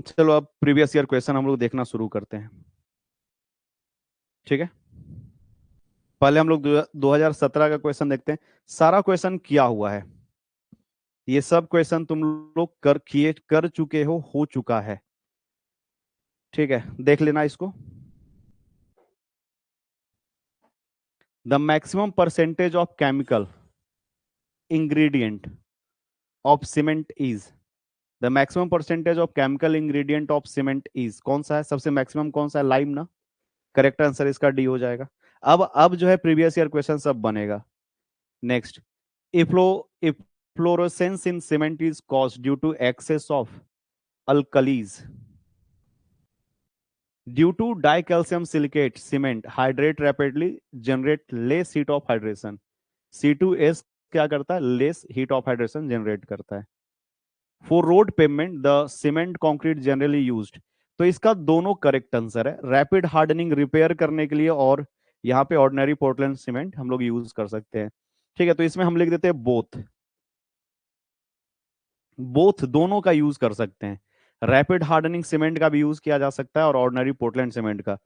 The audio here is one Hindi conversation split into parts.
चलो अब प्रीवियस ईयर क्वेश्चन हम लोग देखना शुरू करते हैं। ठीक है, पहले हम लोग 2017 का क्वेश्चन देखते हैं। सारा क्वेश्चन किया हुआ है, ये सब क्वेश्चन तुम लोग कर चुके हो चुका है। ठीक है, देख लेना इसको। The maximum percentage of chemical ingredient of cement is. The maximum percentage of chemical ingredient of cement is, कौन सा है सबसे मैक्सिमम, कौन सा है? लाइम ना। करेक्ट आंसर इसका डी हो जाएगा। अब जो है प्रीवियस ईयर क्वेश्चन सब बनेगा। नेक्स्ट, इफ्लो efflorescence in cement is caused due to excess of alkalis. Due to dicalcium silicate cement hydrate rapidly, generate less heat of hydration. C2S क्या करता है? Less heat of hydration generate करता है। For road pavement the cement concrete generally used. तो इसका दोनों करेक्ट आंसर है। रैपिड हार्डनिंग रिपेयर करने के लिए और यहाँ पे ऑर्डिनरी पोर्टलैंड सीमेंट हम लोग यूज कर सकते हैं। ठीक है, तो इसमें हम लिख देते हैं बोथ। बोथ दोनों का यूज कर सकते हैं। रैपिड हार्डनिंग सीमेंट का भी यूज किया जा सकता है और ऑर्डिनरी पोर्टलैंड सीमेंट का।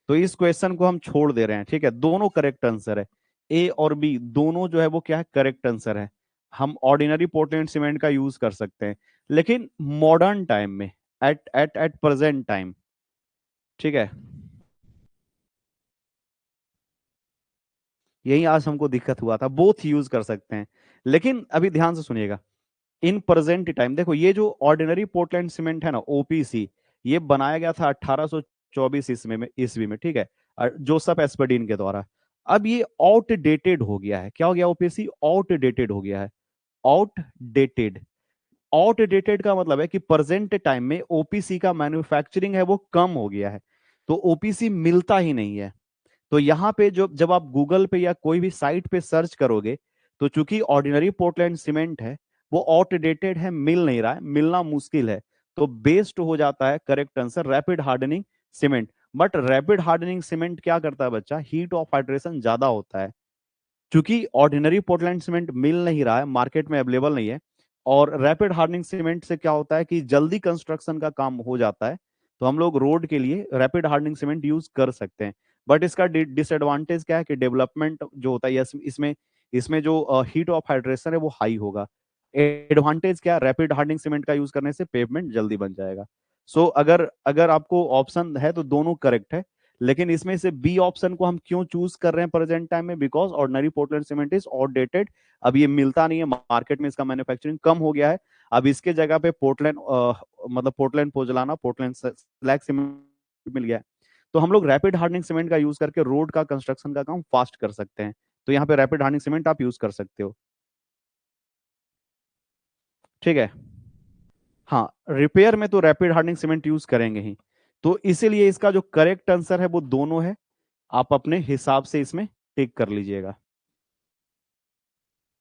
तो इस क्वेश्चन को हम छोड़ दे रहे हैं। ठीक है, दोनों करेक्ट आंसर है। ए और बी दोनों जो है वो क्या है? करेक्ट आंसर है। हम ऑर्डिनरी पोर्टलैंड सीमेंट का यूज कर सकते हैं, लेकिन मॉडर्न टाइम में, एट प्रेजेंट टाइम। ठीक है, यही आज हमको दिक्कत हुआ था। बोथ यूज कर सकते हैं, लेकिन अभी ध्यान से सुनिएगा। इन प्रेजेंट टाइम देखो, ये जो ऑर्डिनरी पोर्टलैंड सीमेंट है ना, OPC, ये बनाया गया था 1824 ईस्वी में। ठीक है, जोसेफ एस्पर्डीन के द्वारा। अब ये आउटडेटेड हो गया है। क्या हो गया? OPC आउटडेटेड हो गया है। आउटडेटेड। आउटडेटेड का मतलब है कि प्रेजेंट टाइम में OPC का मैन्युफैक्चरिंग है वो कम हो गया है, तो OPC मिलता ही नहीं है। तो यहाँ पे जो जब आप गूगल पे या कोई भी साइट पे सर्च करोगे, तो चूंकि ऑर्डिनरी पोर्टलैंड सीमेंट है वो आउटडेटेड है, मिल नहीं रहा है, मिलना मुश्किल है, तो बेस्ड हो जाता है correct answer rapid hardening cement. But rapid hardening cement क्या करता है बच्चा? हीट ऑफ हाइड्रेशन ज्यादा होता है। क्योंकि ऑर्डिनरी पोर्टलैंड सीमेंट मिल नहीं रहा है, मार्केट में अवेलेबल नहीं है, और रैपिड हार्डनिंग सीमेंट से क्या होता है कि जल्दी कंस्ट्रक्शन का काम हो जाता है, तो हम लोग रोड के लिए रैपिड हार्डनिंग सीमेंट यूज कर सकते हैं। बट इसका डिसएडवांटेज क्या है कि डेवलपमेंट जो होता है इसमें इसमें जो हीट ऑफ हाइड्रेशन है वो हाई होगा। एडवांटेज क्या? रैपिड हार्डनिंग सीमेंट का यूज करने से पेवमेंट जल्दी बन जाएगा। सो अगर अगर आपको ऑप्शन है तो दोनों करेक्ट है, लेकिन इसमें से बी ऑप्शन को हम क्यों चूज कर रहे हैं प्रेजेंट टाइम में? Because ordinary Portland cement is outdated. अब ये मिलता नहीं है मार्केट में, इसका मैन्युफैक्चरिंग कम हो गया है। अब इसके जगह पे पोर्टलैंड मतलब पोर्टलैंड पोजलाना, पोर्टलैंड स्लैग सीमेंट मिल गया है। तो हम लोग रैपिड हार्डनिंग सीमेंट का यूज करके रोड का कंस्ट्रक्शन का काम फास्ट कर सकते हैं। तो यहाँ पे रैपिड हार्डनिंग सीमेंट आप यूज कर सकते हो। ठीक है, हाँ, रिपेयर में तो रैपिड हार्डनिंग सीमेंट यूज करेंगे ही, तो इसीलिए इसका जो करेक्ट आंसर है वो दोनों है। आप अपने हिसाब से इसमें टिक कर लीजिएगा।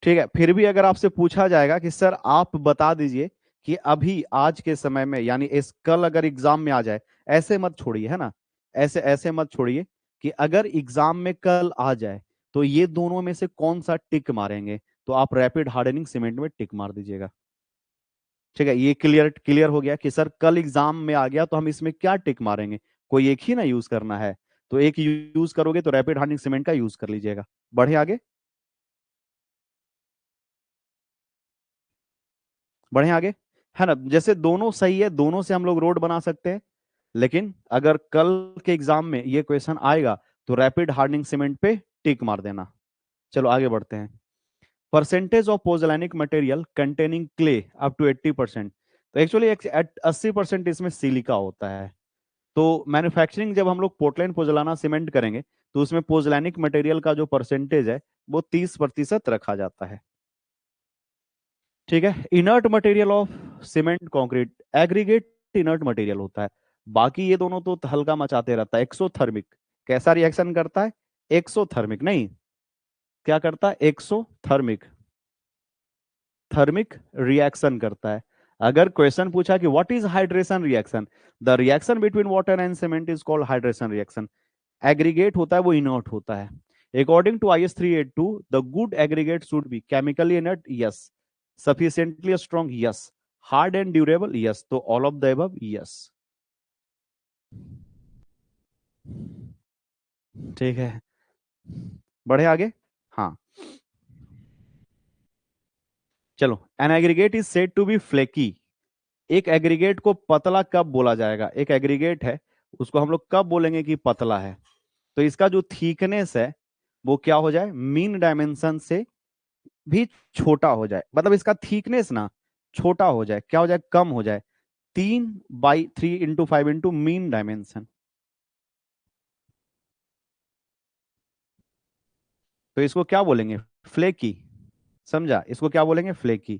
ठीक है, फिर भी अगर आपसे पूछा जाएगा कि सर आप बता दीजिए कि अभी आज के समय में, यानी इस कल अगर एग्जाम में आ जाए, ऐसे मत छोड़िए, है ना, ऐसे ऐसे मत छोड़िए, कि अगर एग्जाम में कल आ जाए तो ये दोनों में से कौन सा टिक मारेंगे, तो आप रैपिड हार्डनिंग सीमेंट में टिक मार दीजिएगा। ठीक है, ये क्लियर क्लियर हो गया कि सर कल एग्जाम में आ गया तो हम इसमें क्या टिक मारेंगे, कोई एक ही ना यूज करना है। तो एक यूज करोगे तो रैपिड हार्डनिंग सीमेंट का यूज कर लीजिएगा। बढ़े आगे, बढ़े आगे, है ना। जैसे दोनों सही है, दोनों से हम लोग रोड बना सकते हैं, लेकिन अगर कल के एग्जाम में ये क्वेश्चन आएगा तो रैपिड हार्डनिंग सीमेंट पे टिक मार देना। चलो आगे बढ़ते हैं। Percentage of pozzolanic material containing clay up to 80%। तो एक्चुअली 80% इसमें सिलिका होता है। तो मैन्युफैक्चरिंग जब हम लोग पोर्टलैंड पोजलाना सीमेंट करेंगे, तो उसमें पोजलैनिक मटेरियल का जो परसेंटेज है वो 30% रखा जाता है। ठीक है, inert material of cement concrete aggregate inert material होता है। बाकी ये दोनों तो हल्का मचाते रहता है। एक्सोथर्मिक कैसा रिएक्शन करता है? एक्सोथर्मिक नहीं, क्या करता है? एक्सोथर्मिक, थर्मिक रिएक्शन करता है। अगर क्वेश्चन पूछा कि what is hydration reaction, the reaction between water and cement is called hydration reaction. Aggregate होता है वो इनर्ट होता है। According to IS 382 the good aggregate should be chemically inert, yes. Sufficiently strong, yes. Hard and durable, yes. तो all of the above, yes. ठीक है, बढ़े आगे। हाँ, चलो, an aggregate is said to be flaky. एक एग्रीगेट को पतला कब बोला जाएगा? एक एग्रीगेट है, उसको हम लोग कब बोलेंगे कि पतला है? तो इसका जो थीकनेस है वो क्या हो जाए, मीन डायमेंशन से भी छोटा हो जाए, मतलब इसका थीकनेस ना छोटा हो जाए, क्या हो जाए, कम हो जाए, 3/3 × 5 × मीन डायमेंशन। तो इसको क्या बोलेंगे, फ्लेकी। समझा, इसको क्या बोलेंगे, फ्लेकी।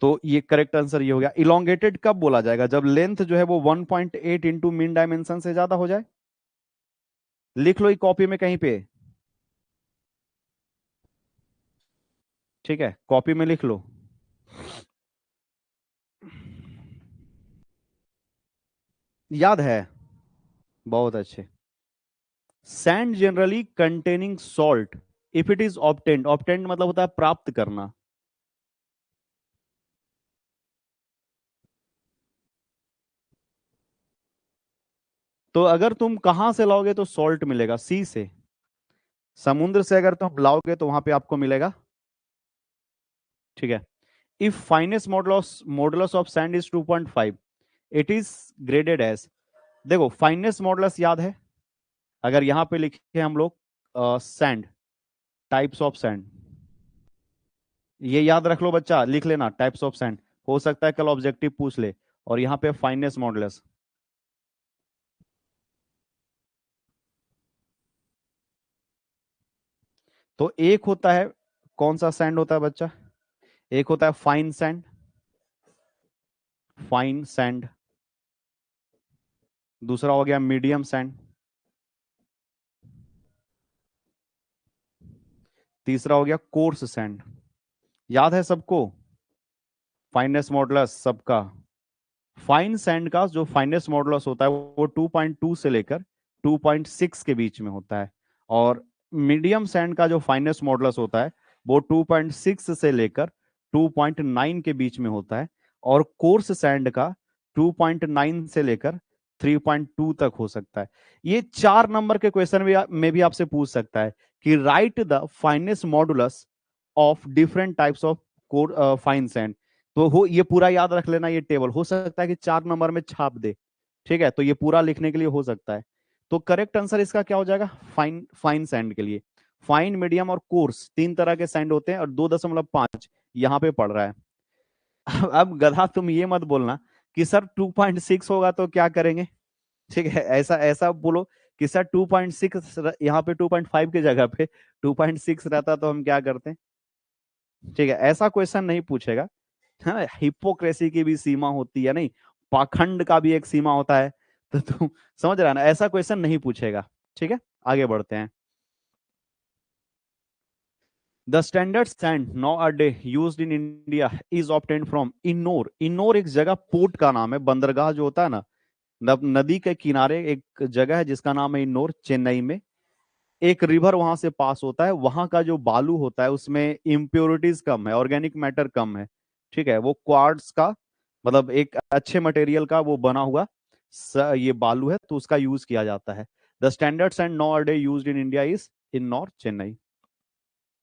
तो ये करेक्ट आंसर ये हो गया। इलोंगेटेड कब बोला जाएगा? जब लेंथ जो है वो 1.8 × मीन डायमेंशन से ज्यादा हो जाए। लिख लो ये कॉपी में कहीं पे, ठीक है, कॉपी में लिख लो। याद है, बहुत अच्छे। Sand generally containing salt if it is obtained, obtained मतलब होता है प्राप्त करना। तो अगर तुम कहां से लाओगे तो सॉल्ट मिलेगा, सी से। समुद्र से अगर तुम लाओगे तो वहां पे आपको मिलेगा, ठीक है। If finest modulus of sand is 2.5, it is graded as. देखो फाइनेस्ट मॉडुलस याद है, अगर यहां पे लिखे हम लोग सैंड, टाइप्स ऑफ सैंड, ये याद रख लो बच्चा, लिख लेना टाइप्स ऑफ सैंड। हो सकता है कल ऑब्जेक्टिव पूछ ले। और यहाँ पे फाइनेस्ट मॉडुलस, तो एक होता है, कौन सा सैंड होता है बच्चा? एक होता है फाइन सैंड, फाइन सैंड। दूसरा हो गया मीडियम सैंड। तीसरा हो गया कोर्स सैंड। याद है सबको, फाइनेस्ट मॉडुलस सबका? फाइन सैंड का जो फाइनेस्ट मॉडुलस होता है वो 2.2 से लेकर 2.6 के बीच में होता है। और मीडियम सैंड का जो फाइनेस्ट मॉडुलस होता है वो 2.6 से लेकर 2.9 के बीच में होता है। और कोर्स सैंड का 2.9 से लेकर 3.2 तक हो सकता है। ये 4 नंबर के क्वेश्चन में भी आपसे पूछ सकता है कि right the finest modulus of different types of fine sand. तो हो, ये पूरा याद रख लेना, ये टेबल हो सकता है कि 4 नंबर में छाप दे, ठीक है, तो ये पूरा लिखने के लिए हो सकता है। तो करेक्ट आंसर इसका क्या हो जाएगा, फाइन, फाइन सैंड के लिए। फाइन, मीडियम और कोर्स 3 तरह के सैंड होते हैं, और 2.5 यहाँ पे पड़ रहा है। अब गधा तुम ये मत बोलना कि सर 2.6 होगा तो क्या करेंगे, ठीक है, ऐसा ऐसा बोलो कि सर 2.6, यहाँ पे 2.5 की जगह पे 2.6 रहता तो हम क्या करते हैं, ठीक है, ऐसा क्वेश्चन नहीं पूछेगा। हाँ, हिपोक्रेसी की भी सीमा होती है, नहीं, पाखंड का भी एक सीमा होता है। तो तुम समझ रहा है ना, ऐसा क्वेश्चन नहीं पूछेगा, ठीक है। आगे बढ़ते हैं। The standard sand nowadays used in India is obtained from Ennore. Ennore एक जगह, पोर्ट का नाम है, बंदरगाह जो होता है ना, नदी के किनारे एक जगह है जिसका नाम है इन्नोर, चेन्नई में। एक रिवर वहां से पास होता है, वहां का जो बालू होता है उसमें इम्प्योरिटीज कम है, ऑर्गेनिक मैटर कम है, ठीक है। वो क्वार्ट्ज का, मतलब एक अच्छे मटेरियल का वो बना हुआ ये बालू है, तो उसका यूज किया जाता है। The standard sand nor day use in India is Ennore, Chennai.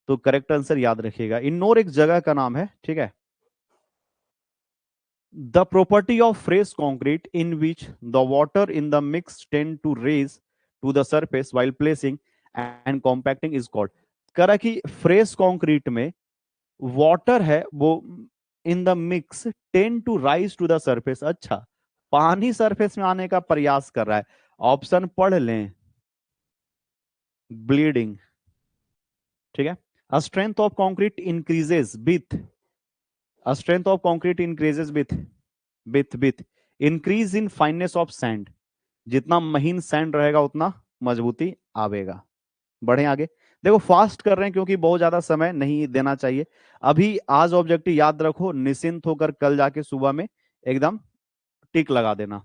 तो करेक्ट आंसर याद रखिएगा, इन्नौर एक जगह का नाम है, ठीक है। The property of fresh concrete in which the water in the mix tend to raise to the surface while placing and compacting is called। करा कि फ्रेश कंक्रीट में वाटर है वो in the mix tend to rise to the surface. अच्छा, पानी सरफेस में आने का प्रयास कर रहा है। ऑप्शन पढ़ लें, ब्लीडिंग, ठीक है। A strength of concrete increases with, a strength of concrete increases with increase in fineness of sand. जितना महीन सैंड रहेगा उतना मजबूती आवेगा। बढ़े आगे। देखो फास्ट कर रहे हैं क्योंकि बहुत ज्यादा समय नहीं देना चाहिए। अभी आज ऑब्जेक्टिव याद रखो, निश्चिंत होकर कल जाके सुबह में एकदम टिक लगा देना।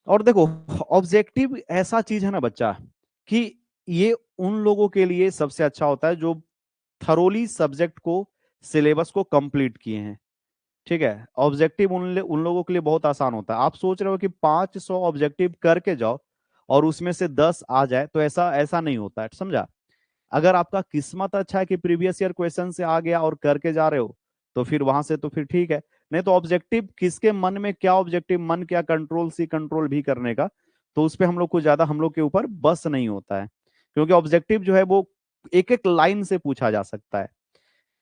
और देखो ऑब्जेक्टिव ऐसा चीज है ना बच्चा, कि ये उन लोगों के लिए सबसे अच्छा होता है जो थरोली सब्जेक्ट को, सिलेबस को कंप्लीट किए हैं, ठीक है। ऑब्जेक्टिव उन लोगों के लिए बहुत आसान होता है। आप सोच रहे हो कि 500 ऑब्जेक्टिव करके जाओ और उसमें से 10 आ जाए, तो ऐसा ऐसा नहीं होता है, समझा। अगर आपका किस्मत अच्छा है कि प्रीवियस ईयर क्वेश्चन से आ गया और करके जा रहे हो, तो फिर वहां से तो फिर ठीक है। नहीं तो ऑब्जेक्टिव किसके मन में क्या ऑब्जेक्टिव, मन क्या कंट्रोल सी कंट्रोल भी करने का, तो उस पे हम लोग को ज्यादा, हम लोग के ऊपर बस नहीं होता है, क्योंकि ऑब्जेक्टिव जो है वो एक एक लाइन से पूछा जा सकता है।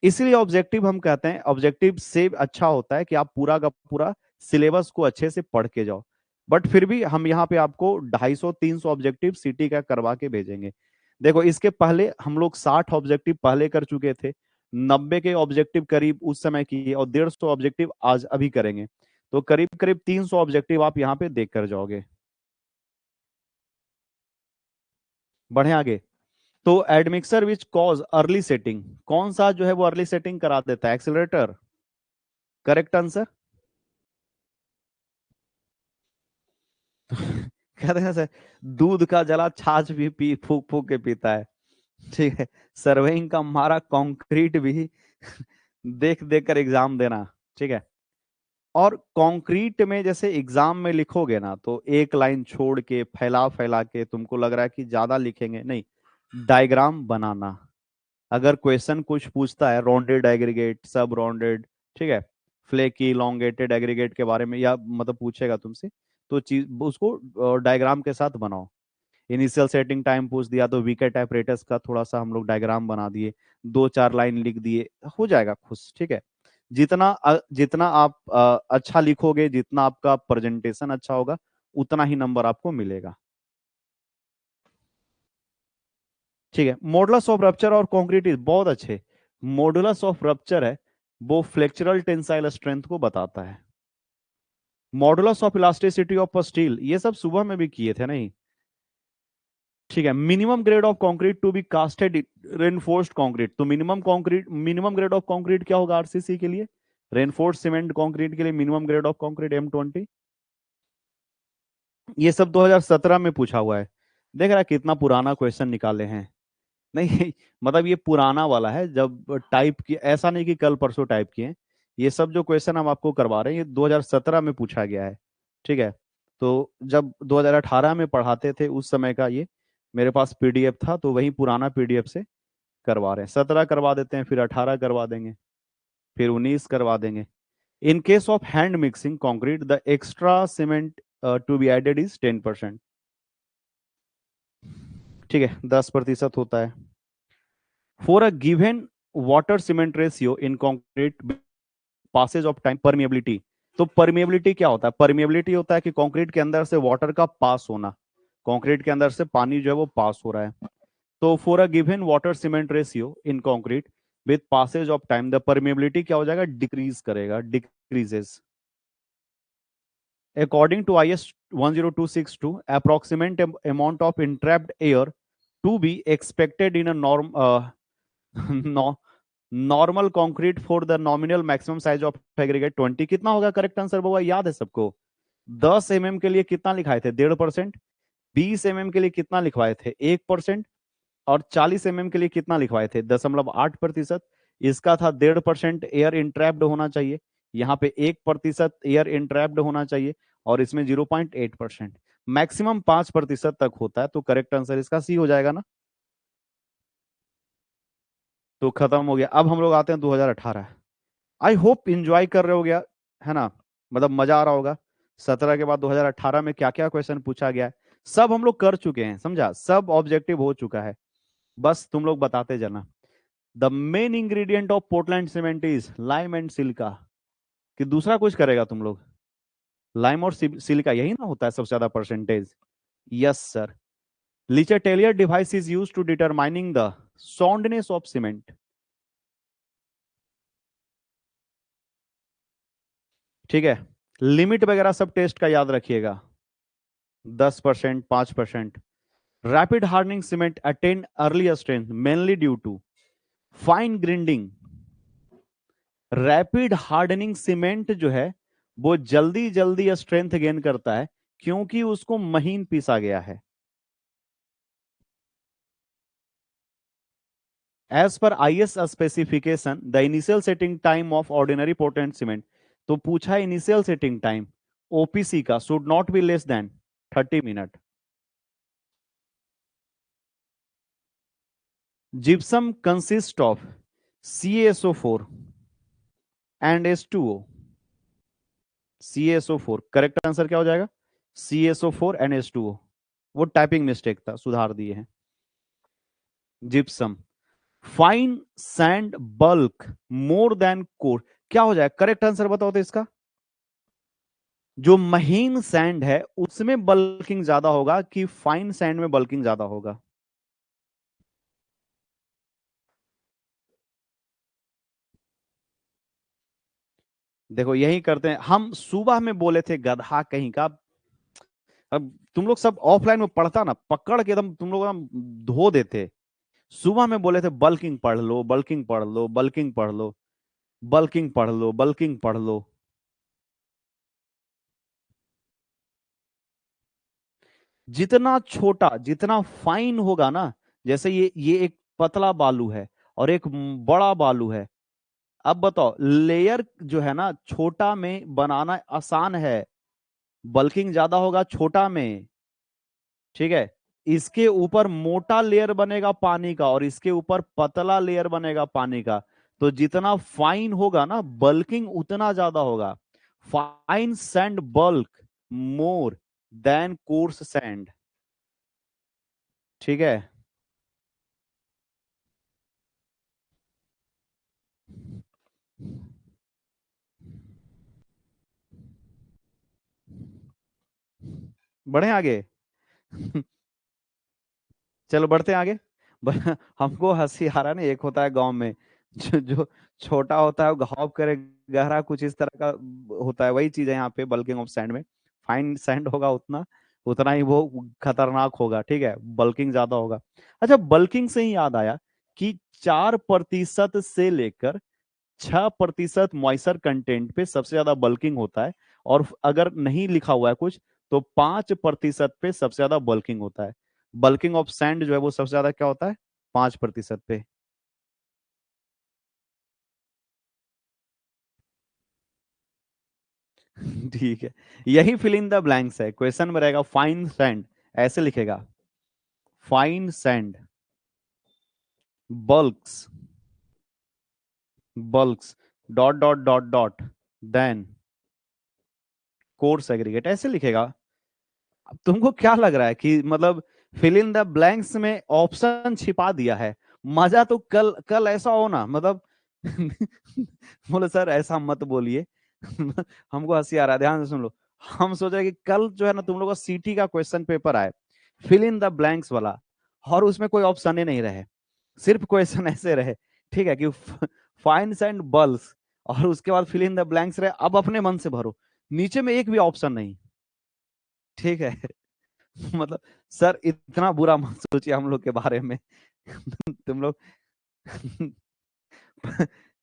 इसीलिए ऑब्जेक्टिव हम कहते हैं, ऑब्जेक्टिव से अच्छा होता है कि आप पूरा का पूरा सिलेबस को अच्छे से पढ़ के जाओ। बट फिर भी हम यहाँ पे आपको 250-300 ऑब्जेक्टिव सिटी का करवा के भेजेंगे। देखो इसके पहले हम लोग 60 ऑब्जेक्टिव पहले कर चुके थे, 90 के ऑब्जेक्टिव करीब उस समय किए, और 150 ऑब्जेक्टिव आज अभी करेंगे। तो करीब करीब 300 ऑब्जेक्टिव आप यहाँ पे देख कर जाओगे। बढ़े आगे। तो admixture which cause early setting, कौन सा जो है वो अर्ली सेटिंग करा देता है, एक्सीलरेटर। Correct answer. कहते हैं सर, दूध का जला छाछ भी पी फूक फूक के पीता है। ठीक है। सर्वेइंग का मारा कंक्रीट भी देख देख कर एग्जाम देना। ठीक है। और कंक्रीट में जैसे एग्जाम में लिखोगे ना, तो एक लाइन छोड़ के फैला फैला के, तुमको लग रहा है कि ज्यादा लिखेंगे, नहीं, डायग्राम बनाना। अगर क्वेश्चन कुछ पूछता है राउंडेड एग्रीगेट, सब राउंडेड, ठीक है, फ्लेकी लॉन्गेटेड एग्रीगेट के बारे में, या मतलब पूछेगा तुमसे, तो चीज उसको डायग्राम के साथ बनाओ। इनिशियल सेटिंग टाइम पूछ दिया तो विकेट एपरेटस का थोड़ा सा हम लोग डायग्राम बना दिए, 2-4 लाइन लिख दिए, हो जाएगा खुश। ठीक है। जितना आप अच्छा लिखोगे, जितना आपका प्रेजेंटेशन अच्छा होगा, उतना ही नंबर आपको मिलेगा। ठीक है। मॉडुलस ऑफ रप्चर और कंक्रीट इज बहुत अच्छे। मॉडुलस ऑफ रप्चर है वो फ्लेक्चरल टेंसाइल स्ट्रेंथ को बताता है। Modulus of elasticity of steel, ये सब सुबह में भी किए थे नहीं। ठीक है। Minimum grade of concrete to be casted reinforced concrete, तो मिनिमम ग्रेड ऑफ कंक्रीट क्या होगा आरसीसी के लिए, रेनफोर्स्ड सीमेंट कंक्रीट के लिए minimum grade of concrete M20। ये सब 2017 में पूछा हुआ है। देख रहा है कितना पुराना क्वेश्चन निकाले हैं। नहीं मतलब ये पुराना वाला है, जब टाइप की, ऐसा नहीं कि कल परसों टाइप किए। ये सब जो क्वेश्चन हम आपको करवा रहे हैं, ये 2017 में पूछा गया है। ठीक है। तो जब 2018 में पढ़ाते थे उस समय का ये मेरे पास पीडीएफ था, तो वही पुराना पीडीएफ से करवा रहे हैं। 17 करवा देते हैं, फिर 18 करवा देंगे, फिर 19 करवा देंगे। In case of hand mixing concrete the extra cement to be added is 10%। ठीक है, 10% होता है। For a given water cement ratio in concrete passage of time permeability, तो परमिएबिलिटी क्या होता है, परमिएबिलिटी होता है कि कंक्रीट के अंदर से वाटर का पास होना, कंक्रीट के अंदर से पानी जो है वो पास हो रहा है। तो for a given water cement ratio in concrete with passage of time the permeability क्या हो जाएगा, डिक्रीज करेगा, decreases. According to IS 10262, approximate amount of entrapped air to be expected in a no, normal concrete for the nominal maximum size of aggregate 20 कितना होगा, करेक्ट आंसर बाबा याद है सबको। 10 mm के लिए कितना लिखाए थे, 1.5%। 20 mm के लिए कितना लिखवाए थे, 1%। और 40 mm के लिए कितना लिखवाए थे, 0.8%। इसका था 1.5% एयर इंट्रैप्ड होना चाहिए, यहाँ पे 1% एयर इंट्रैप्ड होना चाहिए, और इसमें 0.8%। मैक्सिमम 5% तक होता है, तो करेक्ट आंसर इसका सी हो जाएगा ना। तो खत्म हो गया। अब हम लोग आते हैं 2018। आई होप इंजॉय कर रहे हो गया, है ना, मतलब मजा आ रहा होगा। 17 के बाद 2018 में क्या क्या क्वेश्चन पूछा गया है, सब हम लोग कर चुके हैं, समझा, सब ऑब्जेक्टिव हो चुका है। बस तुम लोग बताते जाना। The main ingredient of Portland cement is lime and silica, कि दूसरा कुछ करेगा तुम लोग, लाइम और सिलिका यही ना होता है सबसे ज्यादा percentage. Yes sir. Le Chatelier device is use to determining the soundness of cement. ठीक है। लिमिट वगैरह सब टेस्ट का याद रखिएगा, 10%, 5%। Rapid hardening cement attain early strength mainly due to fine grinding. Rapid hardening cement जो है वो जल्दी जल्दी स्ट्रेंथ गेन करता है, क्योंकि उसको महीन पीसा गया है। एज पर IS specification the initial setting time of ordinary Portland cement, तो पूछा इनिशियल सेटिंग टाइम ओपीसी का should not be less than 30 minute. Gypsum consist of CaSO4 and H2O। CaSO4 correct answer क्या हो जाएगा? CaSO4 and H2O। वो टाइपिंग मिस्टेक था, सुधार दिए हैं। Gypsum. Fine sand bulk more than core, क्या हो जाएगा? करेक्ट आंसर बताओ तो इसका। जो महीन सैंड है उसमें बल्किंग ज्यादा होगा कि फाइन सैंड में बल्किंग ज्यादा होगा? देखो यही करते हैं हम, सुबह में बोले थे गधा कहीं का। अब तुम लोग सब ऑफलाइन में पढ़ता ना, पकड़ के एकदम तुम लोग एकदम धो देते। सुबह में बोले थे बल्किंग पढ़ लो, बल्किंग पढ़ लो, बल्किंग पढ़ लो, बल्किंग पढ़ लो, बल्किंग पढ़ लो। जितना छोटा, जितना फाइन होगा ना, जैसे ये एक पतला बालू है और एक बड़ा बालू है। अब बताओ, लेयर जो है ना छोटा में बनाना आसान है, बल्किंग ज्यादा होगा छोटा में। ठीक है। इसके ऊपर मोटा लेयर बनेगा पानी का और इसके ऊपर पतला लेयर बनेगा पानी का। तो जितना फाइन होगा ना, बल्किंग उतना ज्यादा होगा। Fine sand bulk more than coarse sand. ठीक है। बढ़े आगे। चलो बढ़ते हैं आगे। हमको हंसी आ रहा है ना, एक होता है गांव में जो छोटा होता है वो घाव करे गहरा, कुछ इस तरह का होता है। वही चीज है यहाँ पे बल्किंग ऑफ सैंड में। फाइन सैंड होगा उतना, उतना ही वो खतरनाक होगा। ठीक है, बल्किंग ज्यादा होगा। अच्छा, बल्किंग से ही याद आया कि 4% से लेकर 6% मॉइस्चर कंटेंट पे सबसे ज्यादा बल्किंग होता है। और अगर नहीं लिखा हुआ है कुछ, तो 5% पे सबसे ज्यादा बल्किंग होता है। बल्किंग ऑफ सैंड जो है वो सबसे ज्यादा क्या होता है? 5% पे। ठीक है, यही फिल इन द ब्लैंक्स है। क्वेश्चन में रहेगा फाइन सैंड, ऐसे लिखेगा, fine sand bulks, bulks dot dot dot dot then coarse aggregate, ऐसे लिखेगा। अब तुमको क्या लग रहा है कि मतलब फिल इन द ब्लैंक्स में ऑप्शन छिपा दिया है? मजा तो कल कल ऐसा हो ना, मतलब बोले सर ऐसा मत बोलिए। हमको हंसी आ रहा है, ध्यान से सुन लो। हम सोचे कि कल जो है ना तुम लोग का सीटी का क्वेश्चन पेपर आए, फिल इन द ब्लैंक्स वाला, और उसमें कोई ऑप्शन ही नहीं रहे, सिर्फ क्वेश्चन ऐसे रहे। ठीक है कि फाइंड्स एंड बल्स, और उसके बाद फिल इन द ब्लैंक्स रहे, अब अपने मन से भरो। नीचे में एक भी ऑप्शन नहीं। ठीक है। मतलब सर इतना बुरा मत सोचिए हम लोग के बारे में। तुम लोग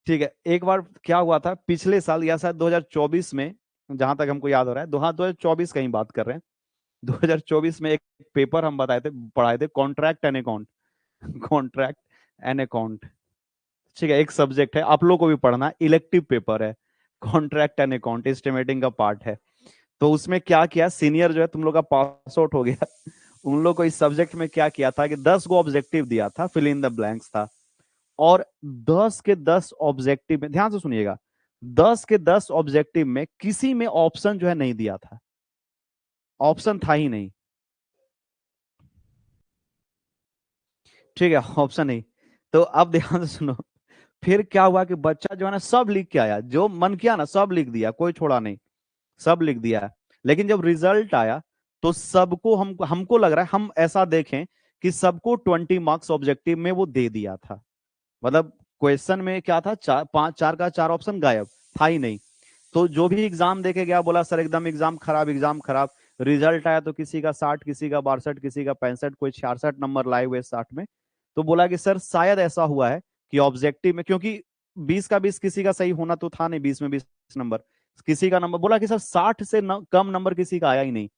ठीक है। एक बार क्या हुआ था पिछले साल या शायद 2024 में, जहां तक हमको याद हो रहा है, 2024 का ही बात कर रहे हैं। 2024 में एक पेपर हम बताए थे, पढ़ाए थे, contract and account. Contract and account. ठीक है, एक सब्जेक्ट है, आप लोग को भी पढ़ना, इलेक्टिव पेपर है। कॉन्ट्रैक्ट एंड अकाउंट एस्टिमेटिंग का पार्ट है। तो उसमें क्या किया, सीनियर जो है तुम लोग का पास आउट हो गया। उन लोग को इस सब्जेक्ट में क्या किया था कि 10 गो ऑब्जेक्टिव दिया था, फिल इन द ब्लैंक्स था। और 10 के 10 ऑब्जेक्टिव में, ध्यान से सुनिएगा, 10 के 10 ऑब्जेक्टिव में किसी में ऑप्शन जो है नहीं दिया था, ऑप्शन था ही नहीं। ठीक है, ऑप्शन नहीं। तो अब ध्यान से सुनो, फिर क्या हुआ कि बच्चा जो है ना सब लिख के आया, जो मन किया ना सब लिख दिया, कोई छोड़ा नहीं, सब लिख दिया। लेकिन जब रिजल्ट आया तो सबको, हमको लग रहा है, हम ऐसा देखें कि सबको 20 मार्क्स ऑब्जेक्टिव में वो दे दिया था। मतलब क्वेश्चन में क्या था, चार पांच, चार का चार ऑप्शन गायब, था ही नहीं। तो जो भी एग्जाम देके गया बोला सर एकदम एग्जाम खराब, एग्जाम खराब। रिजल्ट आया तो किसी का 60, किसी का 62, किसी का 65, कोई 66 नंबर लाए हुए 60 में। तो बोला कि सर शायद ऐसा हुआ है कि ऑब्जेक्टिव में, क्योंकि 20 का 20 किसी का सही होना तो था नहीं, 20 में 20 नंबर किसी का नंबर, बोला कि सर 60 से कम नंबर किसी का आया ही नहीं।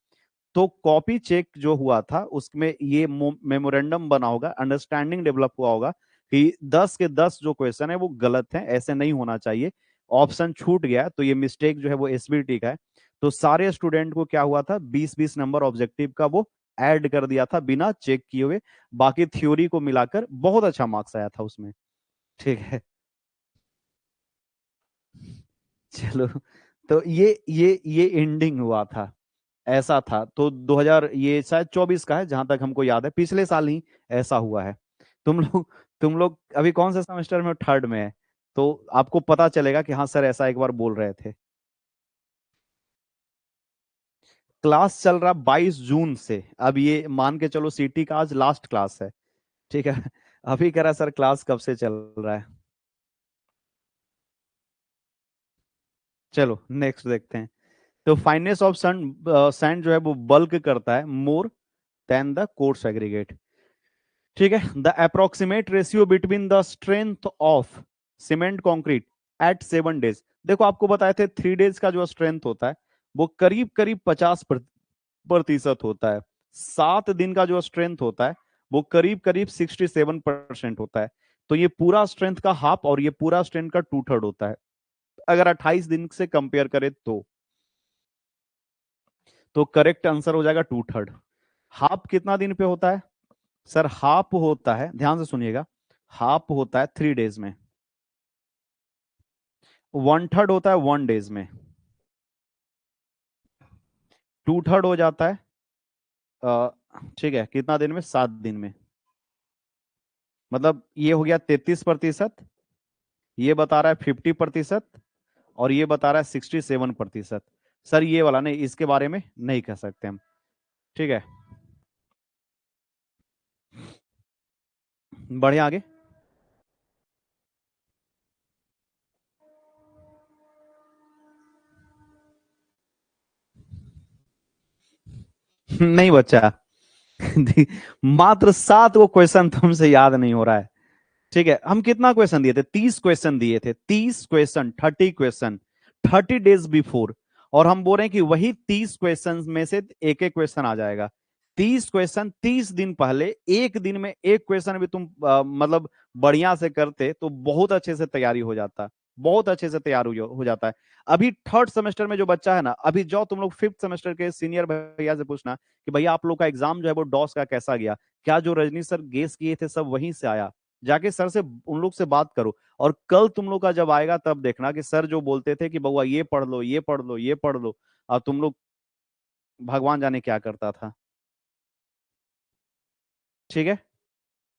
तो कॉपी चेक जो हुआ था उसमें ये मेमोरेंडम बना होगा, अंडरस्टैंडिंग डेवलप हुआ होगा कि 10 के 10 जो क्वेश्चन है वो गलत है, ऐसे नहीं होना चाहिए, ऑप्शन छूट गया, तो ये मिस्टेक जो है वो एसबीटी का है। तो सारे स्टूडेंट को क्या हुआ था, 20-20 नंबर ऑब्जेक्टिव का वो ऐड कर दिया था बिना चेक किए हुए, बाकी थ्योरी को मिलाकर बहुत अच्छा मार्क्स आया था उसमें। ठीक है। चलो, तो ये एंडिंग हुआ था, ऐसा था। तो 2000 ये शायद 24 का है जहां तक हमको याद है, पिछले साल ही ऐसा हुआ है। तुम लोग अभी कौन से सेमेस्टर में हो? थर्ड में है। तो आपको पता चलेगा कि हाँ सर ऐसा एक बार बोल रहे थे। क्लास चल रहा 22 जून से। अब ये मान के चलो सीटी का आज लास्ट क्लास है। ठीक है। अभी कह रहा सर क्लास कब से चल रहा है। चलो नेक्स्ट देखते हैं। तो फाइनेस ऑफ सन सैंड जो है वो बल्क करता है more than the coarse aggregate. ठीक है। The approximate ratio between the strength of cement concrete at 7 days. देखो आपको बताए थे 3 डेज का जो स्ट्रेंथ होता है वो करीब करीब 50% होता है। 7 दिन का जो स्ट्रेंथ होता है वो करीब करीब 67% होता है। तो ये पूरा स्ट्रेंथ का हाफ और ये पूरा स्ट्रेंथ का 2/3 होता है, अगर 28 दिन से कंपेयर करें तो करेक्ट आंसर हो जाएगा 2/3। हाफ कितना दिन पे होता है? सर हाफ होता है, ध्यान से सुनिएगा, हाफ होता है 3 डेज में, 1/3 होता है 1 डेज में, 2/3 हो जाता है अ, ठीक है कितना दिन में? 7 दिन में। मतलब ये हो गया 33%, ये बता रहा है 50%, और ये बता रहा है 67%। सर ये वाला नहीं, इसके बारे में नहीं कह सकते हम। ठीक है, बढ़िया आगे। नहीं बच्चा। मात्र 7 को क्वेश्चन तुमसे याद नहीं हो रहा है। ठीक है, हम कितना क्वेश्चन दिए थे? 30 क्वेश्चन दिए थे, 30 क्वेश्चन, 30 क्वेश्चन, 30 डेज बिफोर। और हम बोल रहे हैं कि वही 30 क्वेश्चन में से एक एक क्वेश्चन आ जाएगा। 30 क्वेश्चन 30 दिन पहले, एक दिन में एक क्वेश्चन भी तुम मतलब बढ़िया से करते तो बहुत अच्छे से तैयारी हो जाता, बहुत अच्छे से तैयार हो जाता है। अभी थर्ड सेमेस्टर में जो बच्चा है ना, अभी जाओ तुम लोग फिफ्थ सेमेस्टर के सीनियर भैया से पूछना कि भैया आप लोग का एग्जाम जो है वो डॉस का कैसा गया, क्या जो रजनी सर गेस किए थे सब वहीं से आया? जाके सर से उन लोग से बात करो। और कल तुम लोग का जब आएगा तब देखना कि सर जो बोलते थे कि बउआ ये पढ़ लो, ये पढ़ लो, ये पढ़ लो, और तुम लोग भगवान जाने क्या करता था। ठीक है,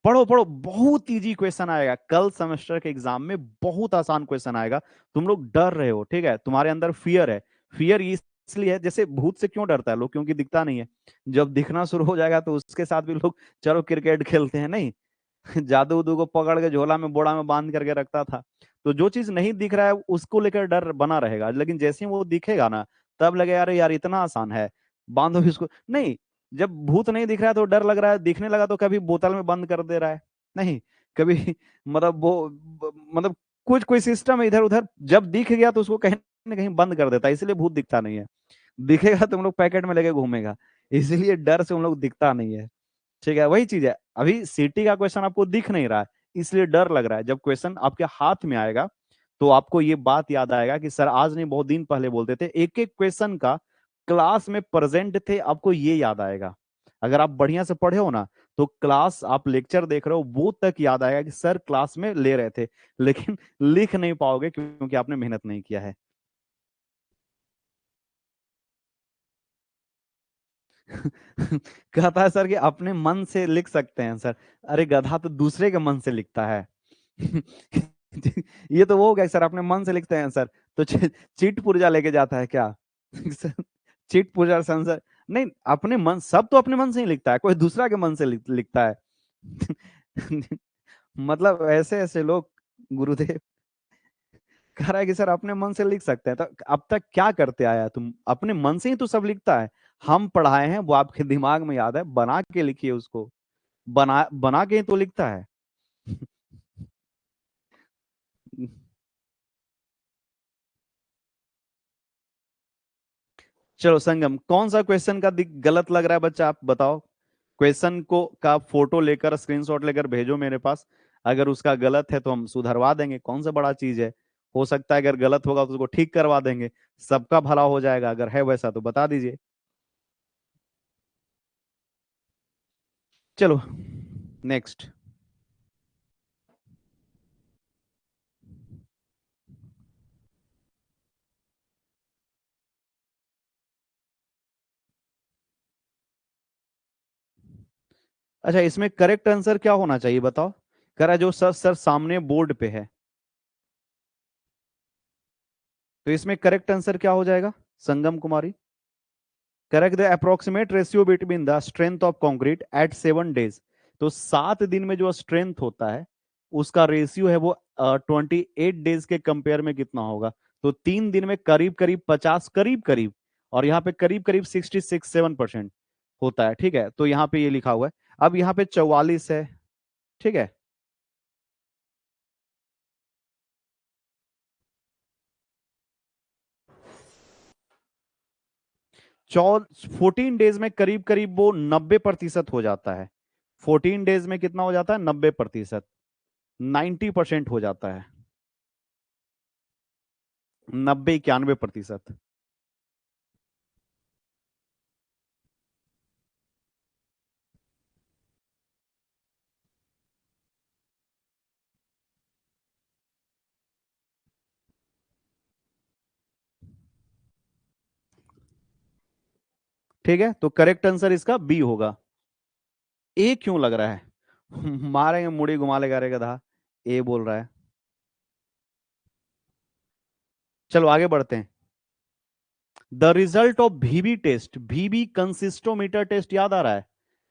पढ़ो पढ़ो, बहुत इजी क्वेश्चन आएगा कल सेमेस्टर के एग्जाम में, बहुत आसान क्वेश्चन आएगा। तुम लोग डर रहे हो, ठीक है, तुम्हारे अंदर फियर है। फियर इसलिए है, जैसे भूत से क्यों डरता है लोग? क्योंकि दिखता नहीं है। जब दिखना शुरू हो जाएगा तो उसके साथ भी लोग चलो क्रिकेट खेलते हैं, नहीं? जादू उदू को पकड़ के झोला में बोड़ा में बांध करके रखता था। तो जो चीज नहीं दिख रहा है उसको लेकर डर बना रहेगा, लेकिन जैसे ही वो दिखेगा ना तब लगे यार यार इतना आसान है, बांधो इसको। नहीं, जब भूत नहीं दिख रहा है तो डर लग रहा है, दिखने लगा तो कभी बोतल में बंद कर दे रहा है, नहीं कभी मतलब वो मतलब कुछ कोई सिस्टम इधर उधर, जब दिख गया तो उसको कहीं ना कहीं बंद कर देता है, इसलिए भूत दिखता नहीं है। दिखेगा तो हम लोग पैकेट में लेके घूमेगा, इसलिए डर से हम लोग दिखता नहीं है। ठीक है, वही चीज है, अभी सीटी का क्वेश्चन आपको दिख नहीं रहा है इसलिए डर लग रहा है। जब क्वेश्चन आपके हाथ में आएगा तो आपको ये बात याद आएगा कि सर आज नहीं बहुत दिन पहले बोलते थे, एक एक क्वेश्चन का क्लास में प्रेजेंट थे, आपको ये याद आएगा। अगर आप बढ़िया से पढ़े हो ना तो क्लास आप लेक्चर देख रहे हो वो तक याद आएगा कि सर क्लास में ले रहे थे, लेकिन लिख नहीं पाओगे क्योंकि आपने मेहनत नहीं किया है। कहता है सर कि अपने मन से लिख सकते हैं सर। अरे गधा तो दूसरे के मन से लिखता है। ये तो वो हो गया सर अपने मन से लिखते हैं सर। तो चिट पुर्जा लेके जाता है क्या? सर, चिट पुर्जा सर नहीं, अपने मन, सब तो अपने मन से ही लिखता है, कोई दूसरा के मन से लिखता है। मतलब ऐसे ऐसे लोग, गुरुदेव कह रहा है कि सर अपने मन से लिख सकते हैं, तो अब तक क्या करते आया है तुम? अपने मन से ही तो सब लिखता है। हम पढ़ाए हैं वो आपके दिमाग में याद है, बना के लिखिए उसको, बना बना के ही तो लिखता है। चलो संगम, कौन सा क्वेश्चन का गलत लग रहा है बच्चा, आप बताओ। क्वेश्चन को का फोटो लेकर स्क्रीनशॉट लेकर भेजो मेरे पास। अगर उसका गलत है तो हम सुधरवा देंगे, कौन सा बड़ा चीज है। हो सकता है अगर गलत होगा तो उसको ठीक करवा देंगे, सबका भला हो जाएगा। अगर है वैसा तो बता दीजिए। चलो नेक्स्ट। अच्छा, इसमें करेक्ट आंसर क्या होना चाहिए बताओ। कह रहा है जो सर सर सामने बोर्ड पे है, तो इसमें करेक्ट आंसर क्या हो जाएगा Sangam Kumari. Correct the approximate ratio between the strength of concrete at 7 days. तो 7 दिन में जो स्ट्रेंथ होता है उसका रेशियो है वो 28 डेज के कंपेयर में कितना होगा। तो 3 दिन में करीब करीब 50, करीब करीब, और यहाँ पे करीब करीब 66-7% होता है। ठीक है, तो यहाँ पे ये लिखा हुआ है। अब यहाँ पे 44 है। ठीक है, 14 डेज में करीब करीब वो 90% हो जाता है। 14 डेज में कितना हो जाता है, 90%, 90% हो जाता है। 90-91%। ठीक है, तो करेक्ट आंसर इसका बी होगा। ए क्यों लग रहा है मारेंगे मुड़ी घुमा लेगा रे गधा। ए बोल रहा है। चलो आगे बढ़ते हैं। The result of VB test, VB consistometer test याद आ रहा है,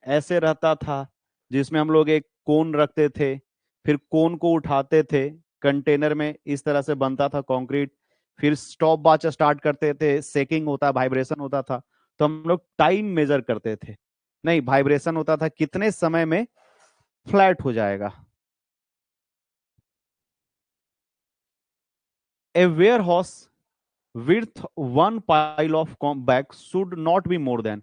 ऐसे रहता था जिसमें हम लोग एक कोन रखते थे, फिर कोन को उठाते थे, कंटेनर में इस तरह से बनता था कंक्रीट, फिर स्टॉप वॉच स्टार्ट करते थे, सेकिंग होता, वाइब्रेशन होता था, तो हम लोग टाइम मेजर करते थे। नहीं, वाइब्रेशन होता था कितने समय में फ्लैट हो जाएगा। A warehouse width one pile of bag should not be more than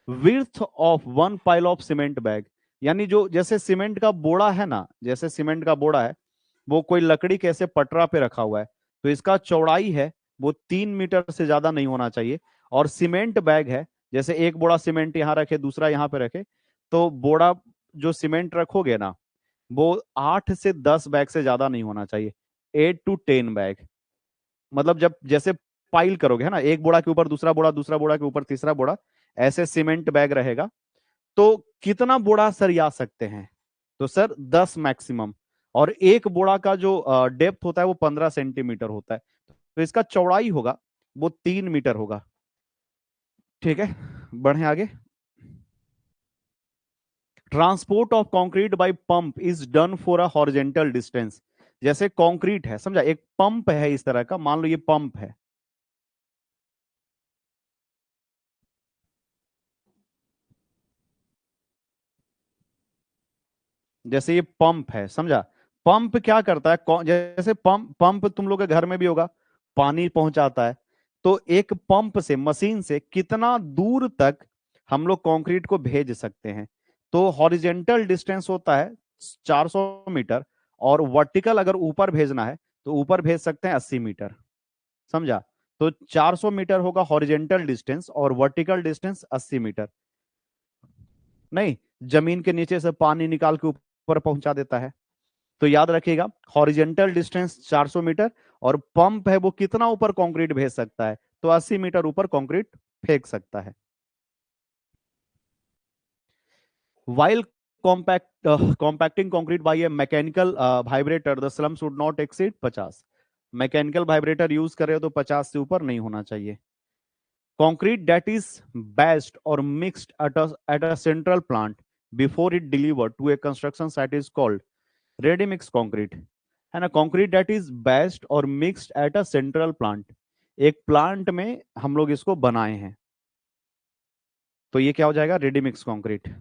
width of one pile of cement bag। यानी जो जैसे सीमेंट का बोड़ा है ना, जैसे सीमेंट का बोड़ा है, वो कोई लकड़ी के ऐसे पटरा पे रखा हुआ है, तो इसका चौड़ाई है वो 3 मीटर से ज्यादा नहीं होना चाहिए। और सीमेंट बैग है, जैसे एक बोड़ा सीमेंट यहाँ रखे, दूसरा यहाँ पे रखे, तो बोड़ा जो सीमेंट रखोगे ना, वो 8 से 10 बैग से ज्यादा नहीं होना चाहिए, 8 to 10 बैग। मतलब जब जैसे पाइल करोगे है ना, एक बोड़ा के ऊपर दूसरा बोड़ा, दूसरा बोड़ा के ऊपर तीसरा बोड़ा, ऐसे सीमेंट बैग रहेगा, तो कितना बोड़ा सर आ सकते हैं, तो सर 10 मैक्सिमम। और एक बोड़ा का जो डेप्थ होता है वो 15 सेंटीमीटर होता है, तो इसका चौड़ाई होगा वो 3 मीटर होगा। ठीक है, बढ़े आगे। Transport of concrete bye pump is done for a horizontal distance. जैसे कंक्रीट है, समझा, एक पंप है इस तरह का, मान लो ये पंप है, जैसे ये पंप है, समझा। पंप क्या करता है, जैसे पंप पंप तुम लोग के घर में भी होगा, पानी पहुंचाता है। तो एक पंप से, मशीन से कितना दूर तक हम लोग कंक्रीट को भेज सकते हैं। तो हॉरिजेंटल डिस्टेंस होता है 400 मीटर, और वर्टिकल अगर ऊपर भेजना है तो ऊपर भेज सकते हैं 80 मीटर, समझा। तो 400 मीटर होगा हॉरिजेंटल डिस्टेंस, और वर्टिकल डिस्टेंस 80 मीटर। नहीं, जमीन के नीचे से पानी निकाल के ऊपर पहुंचा देता है। तो याद रखिएगा, हॉरिजेंटल डिस्टेंस 400 मीटर, और पंप है वो कितना ऊपर कंक्रीट भेज सकता है, तो 80 मीटर ऊपर कंक्रीट फेंक सकता है। While compacting concrete by a mechanical vibrator the slump should not exceed 50। Mechanical vibrator use कर रहे हो तो 50 से ऊपर नहीं होना चाहिए। Concrete that is batched or mixed at a central plant before it delivered to a construction site is called ready mix concrete। है ना, कंक्रीट दैट इज batched और mixed at a central plant, एक प्लांट में हम लोग इसको बनाए हैं, तो ये क्या हो जाएगा, ready mix concrete.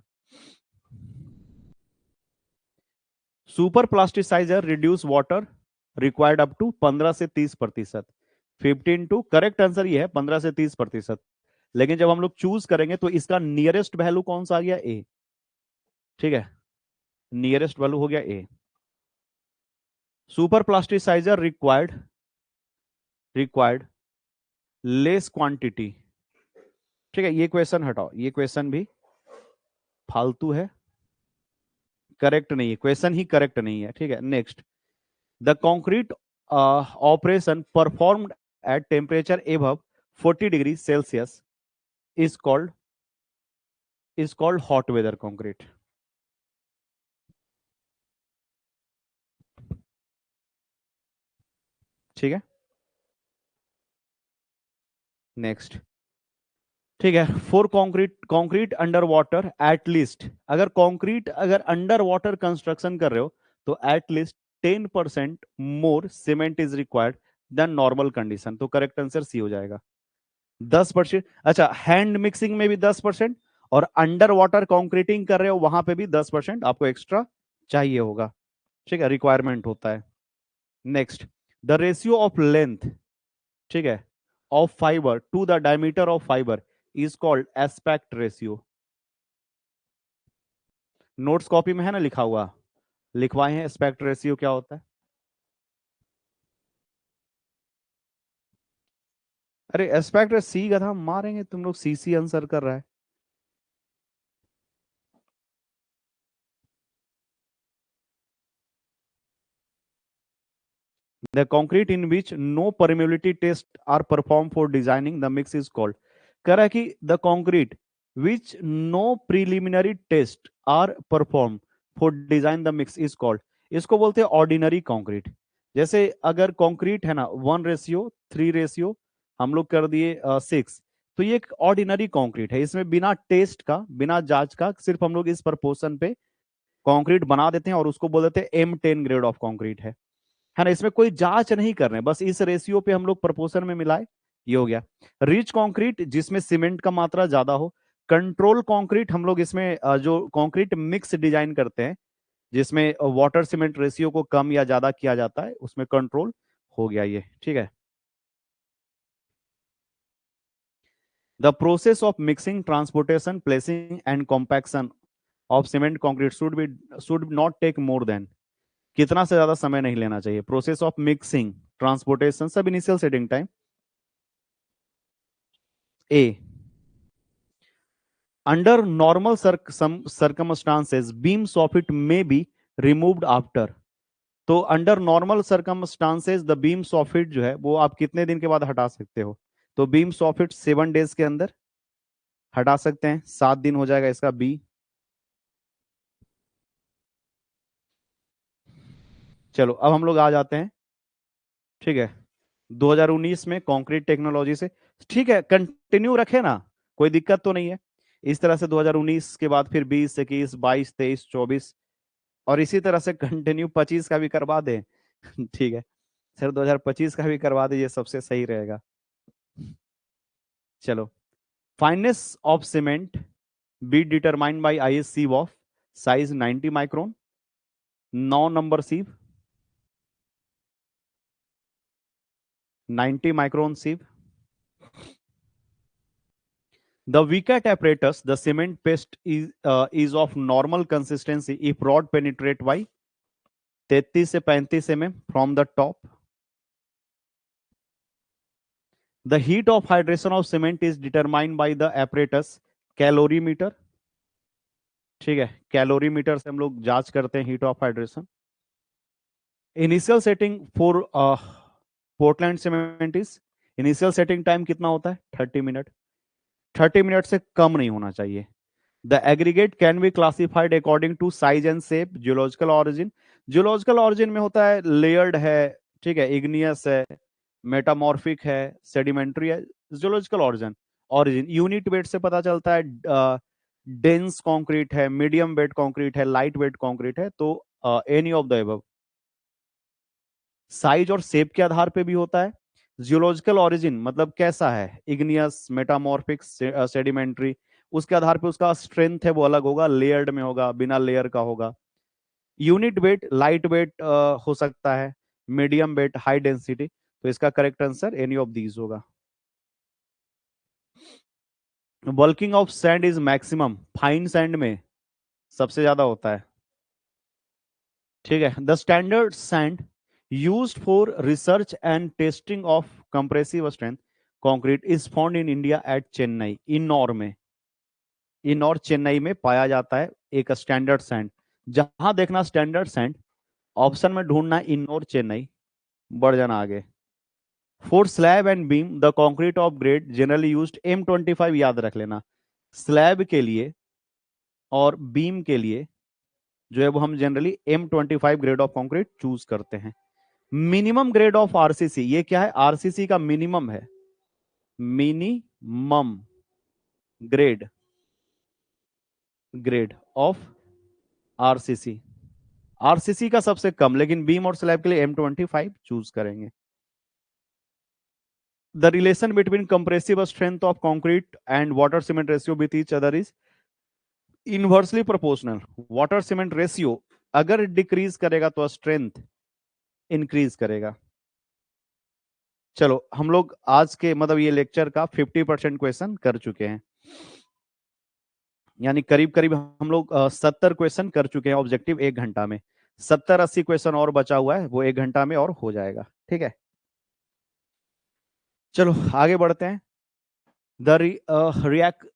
Super plasticizer reduce water required up to 15 से 30%। 15 टू, करेक्ट आंसर ये है 15 से 30%। लेकिन जब हम लोग चूज करेंगे तो इसका नियरेस्ट वैल्यू कौन सा आ गया, ए। ठीक है, नियरेस्ट वैल्यू हो गया A. Super plasticizer required required less quantity. ठीक है, ये क्वेश्चन हटाओ, ये क्वेश्चन भी फालतू है। करेक्ट नहीं है, क्वेश्चन ही करेक्ट नहीं है, ठीक है। Next, the concrete operation performed at temperature above 40 degree Celsius is called hot weather concrete. ठीक है। नेक्स्ट, ठीक है, for concrete under water at least, अगर कंक्रीट अगर अंडर वाटर कंस्ट्रक्शन कर रहे हो तो at least 10% more cement is required than normal condition, तो करेक्ट आंसर सी हो जाएगा। 10%, अच्छा, हैंड मिक्सिंग में भी 10% और अंडर वाटर कॉन्क्रीटिंग कर रहे हो वहां पे भी 10% आपको एक्स्ट्रा चाहिए होगा, ठीक है, रिक्वायरमेंट होता है। Next, the ratio of length, ठीक है, of fiber to the diameter of fiber is called aspect ratio. Notes copy में है ना लिखा हुआ, लिखवाए हैं एस्पेक्ट रेशियो क्या होता है। अरे एस्पेक्ट सी गधा मारेंगे तुम लोग, सी सी आंसर कर रहा है। The concrete in which no permeability tests are performed for designing the mix is called, कह रहा है कि the concrete which no preliminary test are performed for design the mix is called, इसको बोलते हैं ऑर्डिनरी कंक्रीट। जैसे अगर कंक्रीट है ना 1:3 हम लोग कर दिए 6, तो ये एक ऑर्डिनरी कंक्रीट है, इसमें बिना टेस्ट का बिना जांच का सिर्फ हम लोग इस प्रपोर्शन पे कंक्रीट बना देते हैं और उसको बोल देते हैं M10 ग्रेड ऑफ कंक्रीट है ना, इसमें कोई जांच नहीं कर रहे हैं, बस इस रेशियो पे हम लोग प्रपोर्शन में मिलाए, ये हो गया। रिच कंक्रीट जिसमें सीमेंट का मात्रा ज्यादा हो। कंट्रोल कंक्रीट हम लोग इसमें जो कंक्रीट मिक्स डिजाइन करते हैं जिसमें वाटर सीमेंट रेशियो को कम या ज्यादा किया जाता है, उसमें कंट्रोल हो गया ये, ठीक है। The process of mixing, transportation, placing and compaction of cement concrete should not take more than, कितना से ज्यादा समय नहीं लेना चाहिए। प्रोसेस ऑफ मिक्सिंग, ट्रांसपोर्टेशन, सब initial setting time. A, under normal circumstances beam soffit may be removed after, तो under normal circumstances the beam soffit जो है वो आप कितने दिन के बाद हटा सकते हो, तो बीम सॉफिट 7 डेज के अंदर हटा सकते हैं, 7 दिन हो जाएगा इसका बी। चलो अब हम लोग आ जाते हैं, ठीक है, 2019 में कंक्रीट टेक्नोलॉजी से, ठीक है, कंटिन्यू रखे ना, कोई दिक्कत तो नहीं है। इस तरह से 2019 के बाद फिर 20, 21, 22, 23, 24 और इसी तरह से कंटिन्यू 25 का भी करवा दें ठीक है सर, 2025 का भी करवा दीजिए, सबसे सही रहेगा। चलो, fineness of cement be determined by IS sieve of size 90 micron, 9 number sieve, 90 micron sieve. The VCAT apparatus, the cement paste is of normal consistency if rod penetrate by 33 से 35 mm from the top. The heat of hydration of cement is determined by the apparatus calorimeter, ठीक है, कैलोरीमीटर से हम लोग जांच करते हैं heat of hydration. Initial setting for Portland cement is, initial setting time कितना होता है 30 मिनट, 30 मिनट से कम नहीं होना चाहिए। The aggregate can be classified according to size and shape, geological origin, geological origin में होता है लेयर्ड है, ठीक है, इग्नियस है, मेटामॉर्फिक है, सेडिमेंट्री है, geological origin. Origin unit weight से पता चलता है, डेंस कंक्रीट है, मीडियम वेट कंक्रीट है, लाइट वेट कंक्रीट है, तो any of the above. Size और शेप के आधार पे भी होता है। जियोलॉजिकल ऑरिजिन मतलब कैसा है, इग्नियस, मेटामॉर्फिक, सेडिमेंट्री, उसके आधार पे उसका स्ट्रेंथ है वो अलग होगा, लेयर्ड में होगा, बिना लेयर का होगा। यूनिट वेट, लाइट वेट हो सकता है, मीडियम वेट, हाई डेंसिटी, तो इसका correct answer any of these होगा। Bulking of sand is maximum, fine sand में सबसे ज्यादा होता है, ठीक है। The standard sand used for research and testing of compressive strength concrete is found in India at Chennai, इनौर में, इनौर चेन्नई में पाया जाता है एक स्टैंडर्ड सैंड जहां देखना स्टैंडर्ड सैंड, ऑप्शन में ढूंढना इन और चेन्नई, बढ़ जाना आगे। For slab and beam the concrete of grade generally used M25, याद रख लेना। स्लैब के लिए और बीम के लिए जो है वो हम generally M25 grade of concrete choose करते हैं। मिनिमम ग्रेड ऑफ आरसीसी, ये क्या है, आरसीसी का मिनिमम है, minimum grade, grade of RCC. RCC का सबसे कम, लेकिन बीम और स्लैब के लिए M25 चूज करेंगे। The relation between compressive strength of concrete and water cement ratio with each other is inversely proportional. Water cement ratio अगर डिक्रीज करेगा तो स्ट्रेंथ इंक्रीज करेगा। चलो हम लोग आज के मतलब ये लेक्चर का 50% क्वेश्चन कर चुके हैं, यानी करीब करीब हम लोग 70 क्वेश्चन कर चुके हैं ऑब्जेक्टिव 1 घंटा में। 70-80 क्वेश्चन और बचा हुआ है, वो 1 घंटा में और हो जाएगा, ठीक है। चलो आगे बढ़ते हैं। The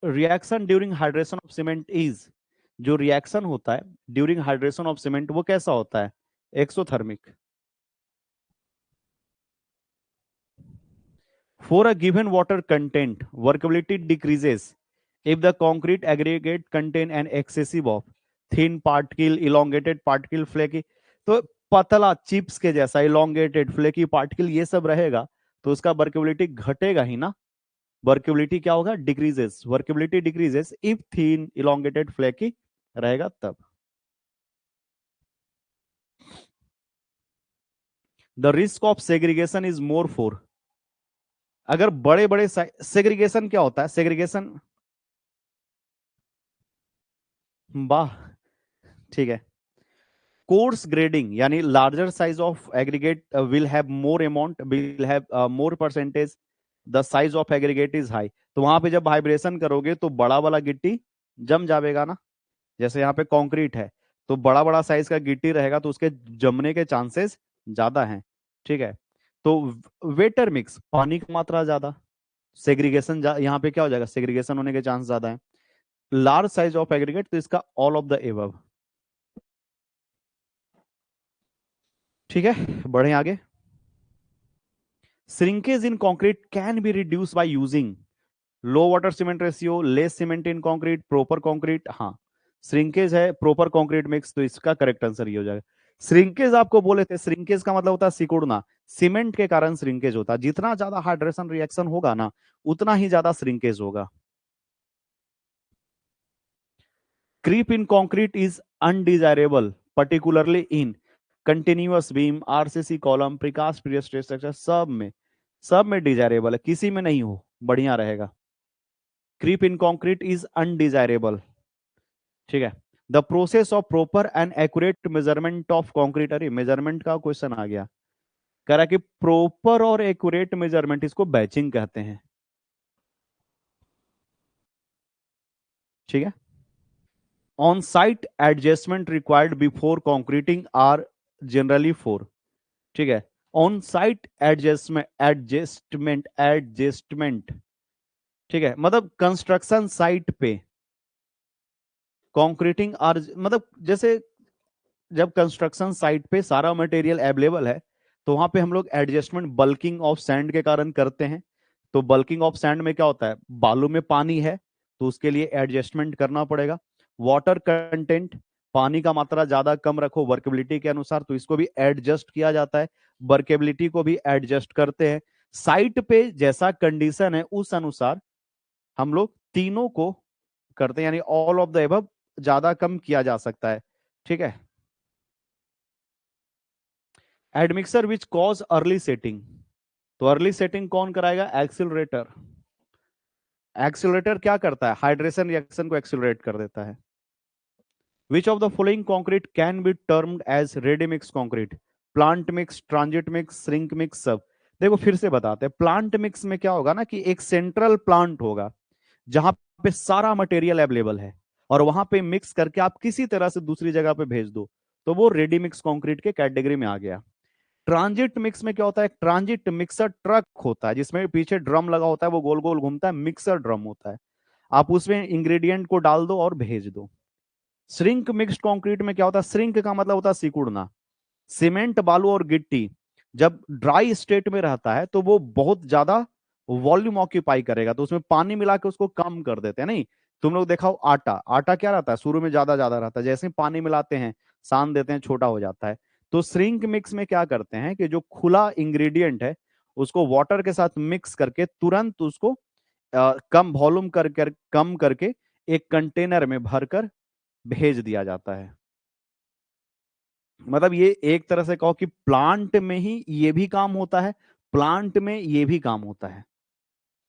reaction during hydration of cement is, जो रिएक्शन होता है ड्यूरिंग हाइड्रेशन ऑफ सीमेंट वो कैसा होता है, exothermic. For a given water content, workability decreases if the concrete aggregate contain an excessive of thin particle, elongated particle, flaky। तो पतला चिप्स के जैसा elongated, flaky particle ये सब रहेगा तो उसका वर्केबिलिटी घटेगा ही ना। वर्केबिलिटी क्या होगा, decreases, workability decreases if thin elongated flaky रहेगा तब। The risk of segregation is more for, अगर बड़े बड़े सेग्रीगेशन क्या होता है, सेग्रीगेशन, वाह ठीक है। कोर्स ग्रेडिंग यानी larger size of aggregate will have more amount, will have more percentage, the size of aggregate is high. तो वहां पे जब वाइब्रेशन करोगे तो बड़ा वाला गिट्टी जम जाएगा ना। जैसे यहाँ पे कंक्रीट है तो बड़ा बड़ा साइज का गिट्टी रहेगा तो उसके जमने के चांसेस ज्यादा हैं, ठीक है। तो वेटर मिक्स, पानी की मात्रा ज्यादा, सेग्रीगेशन यहाँ पे क्या हो जाएगा, सेग्रीगेशन होने के चांस ज्यादा है। लार्ज साइज ऑफ एग्रीगेट तो इसका ऑल ऑफ द एबव, ठीक है। बढ़े आगे। Shrinkage in concrete can be reduce by using low water cement ratio, less cement in concrete, proper concrete. हाँ श्रिंकेज है प्रॉपर कंक्रीट मिक्स, तो इसका करेक्ट आंसर ये हो जाएगा। श्रिंकेज आपको बोले थे, श्रिंकेज का मतलब होता है सिकुड़ना, सीमेंट के कारण श्रिंकेज होता है। जितना ज्यादा हाइड्रेशन रिएक्शन होगा ना उतना ही ज्यादा श्रिंकेज होगा। Creep in concrete is undesirable particularly in continuous beam, RCC column, precast prestressed structure, सब में डिजायरेबल है, किसी में नहीं हो बढ़िया रहेगा। Creep in concrete is undesirable, ठीक है। The process of proper and accurate measurement of concrete, अरे मेजरमेंट का क्वेश्चन आ गया, कह रहा कि प्रॉपर और एक्यूरेट मेजरमेंट, इसको बैचिंग कहते हैं, ठीक है। On site adjustment required before concreting are generally four, ठीक है। ऑन साइट एडजस्टमेंट, ठीक है, मतलब कंस्ट्रक्शन साइट पे कंक्रीटिंग आर, मतलब जैसे जब कंस्ट्रक्शन साइट पे सारा मटेरियल अवेलेबल है तो वहां पे हम लोग एडजस्टमेंट बल्किंग ऑफ सैंड के कारण करते हैं। तो बल्किंग ऑफ सैंड में क्या होता है, बालू में पानी है तो उसके लिए एडजस्टमेंट करना पड़ेगा। वाटर कंटेंट, पानी का मात्रा ज्यादा कम रखो वर्केबिलिटी के अनुसार, तो इसको भी एडजस्ट किया जाता है, वर्केबिलिटी को भी एडजस्ट करते हैं। साइट पे जैसा कंडीशन है उस अनुसार हम लोग तीनों को करते हैं, यानी ऑल ऑफ द एबव ज्यादा कम किया जा सकता है, ठीक है। Admixture which cause early setting, तो अर्ली सेटिंग कौन कराएगा, एक्सिलरेटर। एक्सिलरेटर क्या करता है, हाइड्रेशन रिएक्शन को एक्सिलरेट कर देता है। Which of the following concrete can be termed as ready mix concrete, plant mix, transit mix, shrink mix, सब। देखो फिर से बताते हैं, प्लांट मिक्स में क्या होगा ना कि एक सेंट्रल प्लांट होगा जहां पे सारा मटेरियल अवेलेबल है और वहां पे मिक्स करके आप किसी तरह से दूसरी जगह पे भेज दो तो वो रेडी मिक्स कंक्रीट के कैटेगरी में आ गया। ट्रांजिट मिक्स में क्या होता है, ट्रांजिट मिक्सर ट्रक होता है जिसमें पीछे ड्रम लगा होता है, वो गोल गोल घूमता है, मिक्सर ड्रम होता है, आप उसमें इंग्रेडिएंट को डाल दो और भेज दो। श्रिंक मिक्स्ड कंक्रीट में क्या होता है, श्रिंक का मतलब होता है सिकुड़ना। सीमेंट, बालू और गिट्टी जब ड्राई स्टेट में रहता है तो वो बहुत ज्यादा वॉल्यूम ऑक्यूपाई करेगा, तो उसमें पानी मिला के उसको कम कर देते हैं। नहीं, तुम लोग देखा हो आटा, आटा क्या रहता है, शुरू में ज्यादा ज्यादा रहता है, जैसे ही पानी मिलाते हैं, सान देते हैं, छोटा हो जाता है। तो श्रिंक मिक्स में क्या करते हैं कि जो खुला इंग्रेडिएंट है उसको वाटर के साथ मिक्स करके तुरंत उसको कम वॉल्यूम कर कम करके एक कंटेनर में भरकर भेज दिया जाता है। मतलब ये एक तरह से कहो कि प्लांट में ही ये भी काम होता है, प्लांट में ये भी काम होता है।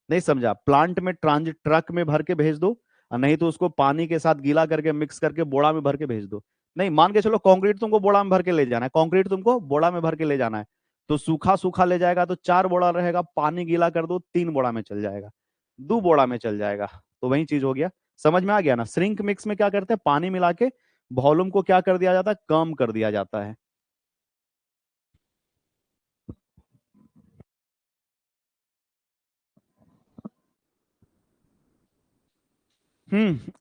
नहीं समझा, प्लांट में ट्रांजिट ट्रक में भर के भेज दो, और नहीं तो उसको पानी के साथ गीला करके मिक्स करके बोड़ा में भर के भेज दो। नहीं, मान के चलो कंक्रीट तुमको बोड़ा में भर के ले जाना है, कंक्रीट तुमको बोड़ा में भर के ले जाना है, तो सूखा सूखा ले जाएगा तो 4 बोड़ा रहेगा, पानी गीला कर दो 3 बोड़ा में चल जाएगा, 2 बोड़ा में चल जाएगा। तो वही चीज हो गया। समझ में आ गया ना, श्रिंक मिक्स में क्या करते हैं, पानी मिला के वॉल्यूम को क्या कर दिया जाता है, कम कर दिया जाता है।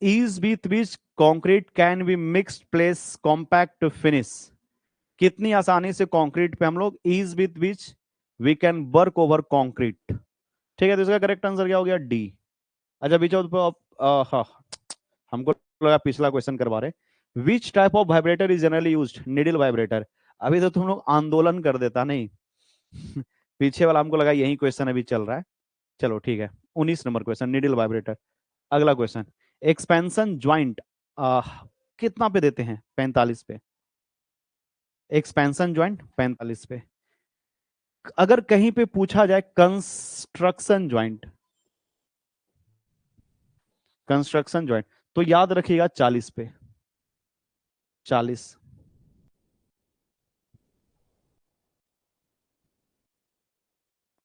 ease with which concrete can be mixed place compact finish। कितनी आसानी से कंक्रीट पे हम लोग ease with which we can work over concrete. ठीक है, तो इसका करेक्ट आंसर क्या हो गया, डी। अच्छा बीच हाँ, हमको लगा पिछला क्वेश्चन करवा रहे। विच type of vibrator is generally used, needle vibrator. अभी तो तुम लोग आंदोलन कर देता नहीं। पीछे वाला हमको लगा यही क्वेश्चन अभी चल रहा है। चलो ठीक है, 19 नंबर क्वेश्चन, निडल वाइब्रेटर। अगला क्वेश्चन, एक्सपेंशन ज्वाइंट कितना पे देते हैं, 45 पे। एक्सपेंशन ज्वाइंट 45 पे। अगर कहीं पे पूछा जाए कंस्ट्रक्शन ज्वाइंट, कंस्ट्रक्शन ज्वाइंट, तो याद रखिएगा 40 पे। 40।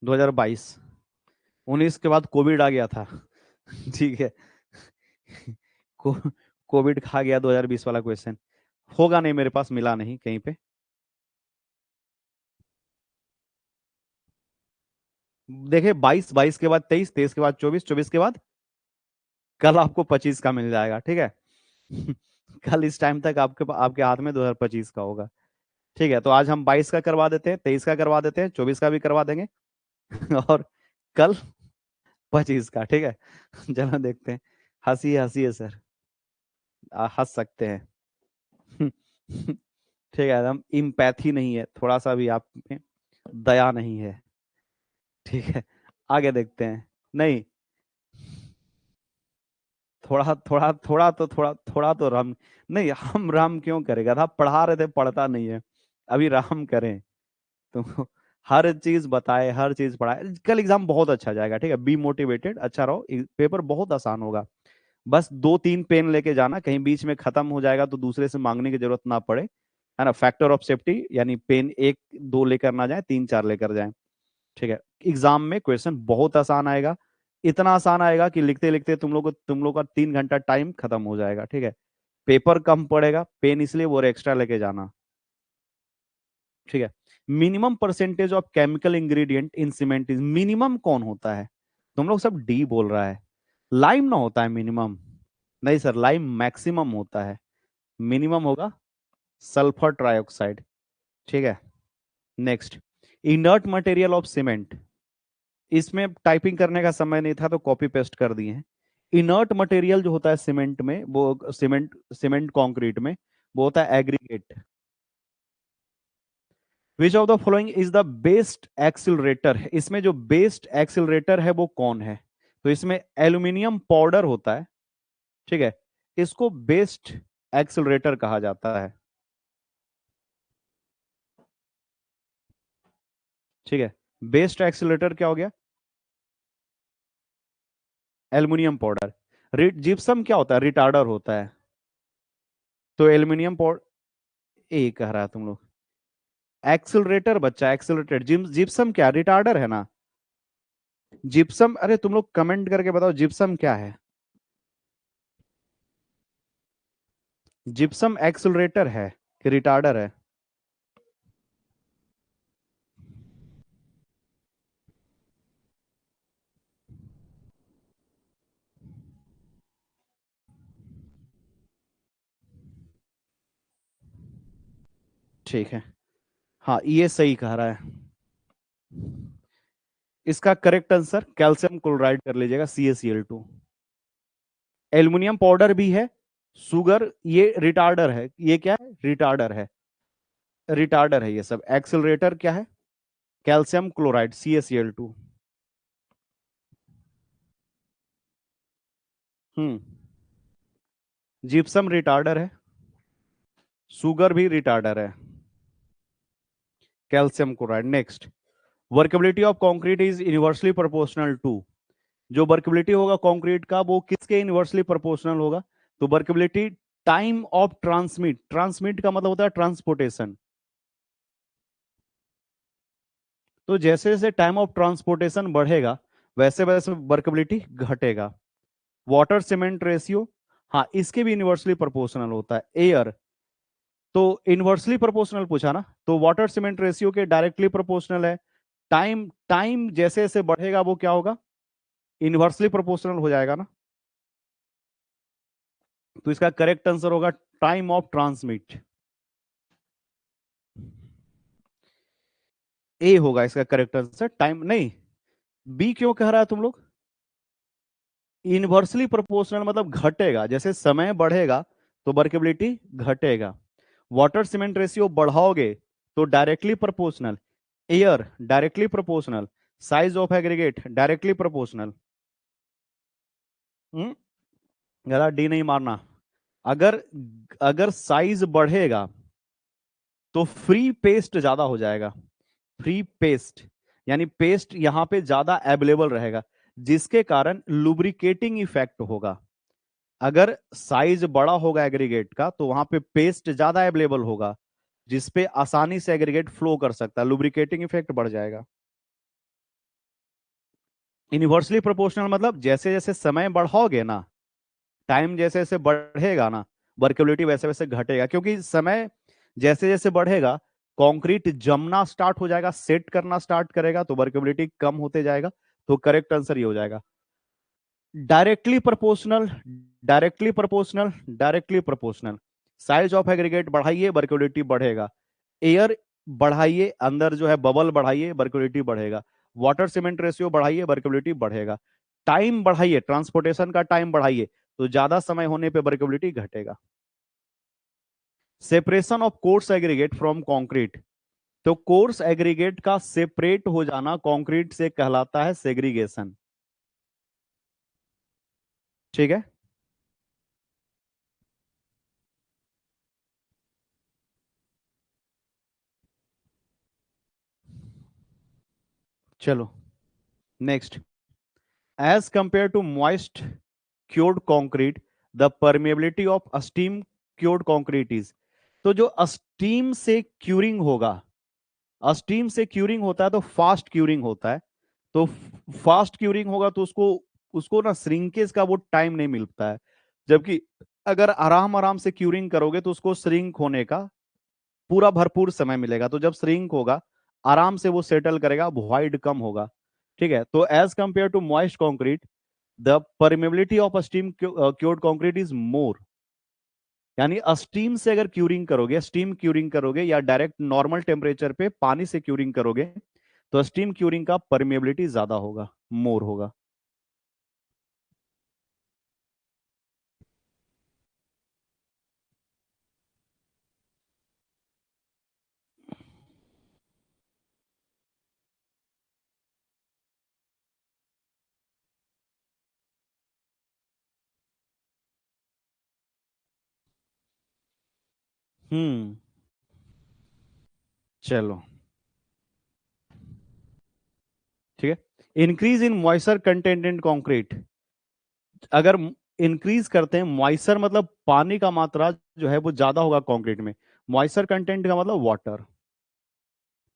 2022। 19 के बाद कोविड आ गया था। ठीक है। को, कोविड खा गया 2020 वाला क्वेश्चन। होगा नहीं, मेरे पास मिला नहीं कहीं पे। देखिए 22, 22 के बाद 23, 23 के बाद 24, 24 के बाद कल आपको 25 का मिल जाएगा, ठीक है। कल इस टाइम तक आपके हाथ में 2025 का होगा। ठीक है, तो आज हम 22 का करवा देते हैं, 23 का करवा देते हैं, 24 का भी करवा देंगे। और कल 25 का, ठीक है। चलो देखते हैं। हंसी हंसी है सर, हंस सकते हैं। ठीक है, हम इम्पैथी नहीं है, थोड़ा सा भी आप में दया नहीं है। ठीक है, आगे देखते हैं। नहीं, थोड़ा तो राम। नहीं, हम राम क्यों करेगा था, पढ़ा रहे थे, पढ़ता नहीं है। अभी राम करें तो हर चीज बताए, हर चीज पढ़ाए, कल एग्जाम बहुत अच्छा जाएगा, ठीक है। बी मोटिवेटेड, अच्छा रहो, पेपर बहुत आसान होगा। बस 2-3 पेन लेके जाना, कहीं बीच में खत्म हो जाएगा तो दूसरे से मांगने की जरूरत ना पड़े, है ना। फैक्टर ऑफ सेफ्टी, यानी पेन एक दो लेकर ना जाए, 3-4 लेकर जाए। ठीक है, एग्जाम में क्वेश्चन बहुत आसान आएगा, इतना आसान आएगा कि लिखते लिखते तुम लोग का 3 घंटा टाइम खत्म हो जाएगा, ठीक है। पेपर कम पड़ेगा, पेन इसलिए वो एक्स्ट्रा लेके जाना। ठीक है, minimum percentage of chemical ingredient in cement is, minimum कौन होता है, तुम लोग सब डी बोल रहा है। लाइम ना होता है मिनिमम, नहीं सर, लाइम मैक्सिमम होता है, मिनिमम होगा सल्फर ट्राइऑक्साइड। ठीक है, next, inert material of cement. इसमें टाइपिंग करने का समय नहीं था तो कॉपी पेस्ट कर दिए हैं। इनर्ट मटेरियल जो होता है सीमेंट में, वो सीमेंट सीमेंट कंक्रीट में वो होता है aggregate. Which of the following is the best accelerator, इसमें जो बेस्ट एक्सिलरेटर है वो कौन है। तो इसमें एल्यूमिनियम पाउडर होता है, ठीक है, इसको बेस्ट एक्सिलरेटर कहा जाता है। ठीक है, बेस्ट एक्सिलरेटर क्या हो गया, एल्यूमिनियम पाउडर। जिप्सम क्या होता है, रिटार्डर होता है। तो एल्यूमिनियम पाउडर, ए कह रहा है तुम लोग, एक्सिलरेटर बच्चा, एक्सिलरेटर। जिप्सम क्या, रिटार्डर है ना। जिप्सम, अरे तुम लोग कमेंट करके बताओ जिप्सम क्या है। जिप्सम एक्सिलरेटर है कि रिटार्डर है। ठीक है, हाँ ये सही कह रहा है। इसका करेक्ट आंसर कैल्शियम क्लोराइड कर लीजिएगा, CaCl2। एल्युमिनियम पाउडर भी है, सुगर ये रिटार्डर है, ये क्या है, रिटार्डर है, रिटार्डर है ये सब। एक्सेलरेटर क्या है, calcium chloride, CaCl2। Hmm, gypsum retarder है, सुगर भी रिटार्डर है, calcium chloride. Next, workability of concrete is inversely proportional to. जो वर्केबिलिटी होगा कंक्रीट का वो किसके इनवर्सली प्रोपोर्शनल होगा, तो workability time of transmit, transmit का मतलब होता है ट्रांसपोर्टेशन। तो जैसे जैसे टाइम ऑफ ट्रांसपोर्टेशन बढ़ेगा वैसे वैसे वर्केबिलिटी घटेगा। वाटर सीमेंट रेशियो, हाँ इसके भी इनवर्सली प्रोपोर्शनल होता है। एयर, तो इनवर्सली प्रोपोर्शनल पूछा ना, तो वाटर सीमेंट रेशियो के डायरेक्टली प्रोपोर्शनल है। टाइम टाइम जैसे जैसे बढ़ेगा वो क्या होगा, इनवर्सली प्रोपोर्शनल हो जाएगा ना। तो इसका करेक्ट आंसर होगा टाइम ऑफ ट्रांसमिट, ए होगा इसका करेक्ट आंसर। टाइम नहीं, बी क्यों कह रहा है तुम लोग, इनवर्सली प्रोपोर्शनल मतलब घटेगा, जैसे समय बढ़ेगा तो वर्केबिलिटी घटेगा। वाटर सीमेंट रेशियो बढ़ाओगे तो directly proportional. Air directly proportional, size of aggregate directly proportional. गला डी नहीं मारना। अगर अगर साइज बढ़ेगा तो फ्री पेस्ट ज्यादा हो जाएगा, फ्री पेस्ट, यानी पेस्ट यहां पे ज्यादा अवेलेबल रहेगा, जिसके कारण लुब्रिकेटिंग इफेक्ट होगा। अगर साइज बड़ा होगा एग्रीगेट का तो वहां पे पेस्ट ज्यादा अवेलेबल होगा, जिसपे आसानी से एग्रीगेट फ्लो कर सकता है, लुब्रिकेटिंग इफेक्ट बढ़ जाएगा। इनवर्सली प्रोपोर्शनल मतलब जैसे जैसे समय बढ़ाओगे ना, टाइम जैसे जैसे बढ़ेगा ना, वर्केबिलिटी वैसे वैसे घटेगा, क्योंकि समय जैसे जैसे बढ़ेगा कंक्रीट जमना स्टार्ट हो जाएगा, सेट करना स्टार्ट करेगा, तो वर्केबिलिटी कम होते जाएगा। तो करेक्ट आंसर ये हो जाएगा, directly proportional, directly proportional, directly proportional. Size of aggregate बढ़ाइए वर्केबिलिटी बढ़ेगा, एयर बढ़ाइए, अंदर जो है बबल बढ़ाइए वर्केबिलिटी बढ़ेगा, वाटर सीमेंट रेशियो बढ़ाइए वर्केबिलिटी बढ़ेगा, टाइम बढ़ाइए, ट्रांसपोर्टेशन का टाइम बढ़ाइए तो ज्यादा समय होने पे वर्केबिलिटी घटेगा। Separation of coarse aggregate from concrete, तो कोर्स एग्रीगेट का सेपरेट हो जाना कंक्रीट से कहलाता है सेग्रीगेशन। ठीक है, चलो next, as compare to moist cured concrete the permeability of steam cured concrete is. तो जो स्टीम से क्यूरिंग होगा, स्टीम से क्यूरिंग होता है तो फास्ट क्यूरिंग होता है, तो फास्ट क्यूरिंग होगा तो उसको उसको ना श्रिंकेज का वो टाइम नहीं मिलता है। जबकि अगर आराम आराम से क्यूरिंग करोगे तो उसको श्रिंक होने का पूरा भरपूर समय मिलेगा। तो जब श्रिंक होगा आराम से वो सेटल करेगा, वॉइड कम होगा। ठीक है, तो as compare to moist concrete the permeability of steam cured concrete is more. यानी स्टीम से अगर क्यूरिंग करोगे, स्टीम क्यूरिंग करोगे या डायरेक्ट नॉर्मल टेम्परेचर पे पानी से क्यूरिंग करोगे तो स्टीम क्यूरिंग का परमेबिलिटी ज्यादा होगा, मोर होगा। हम्म, चलो ठीक है। Increase in moisture content in concrete, अगर इंक्रीज करते हैं मॉइस्चर मतलब पानी का मात्रा जो है वो ज्यादा होगा कंक्रीट में। मॉइस्चर कंटेंट का मतलब वाटर,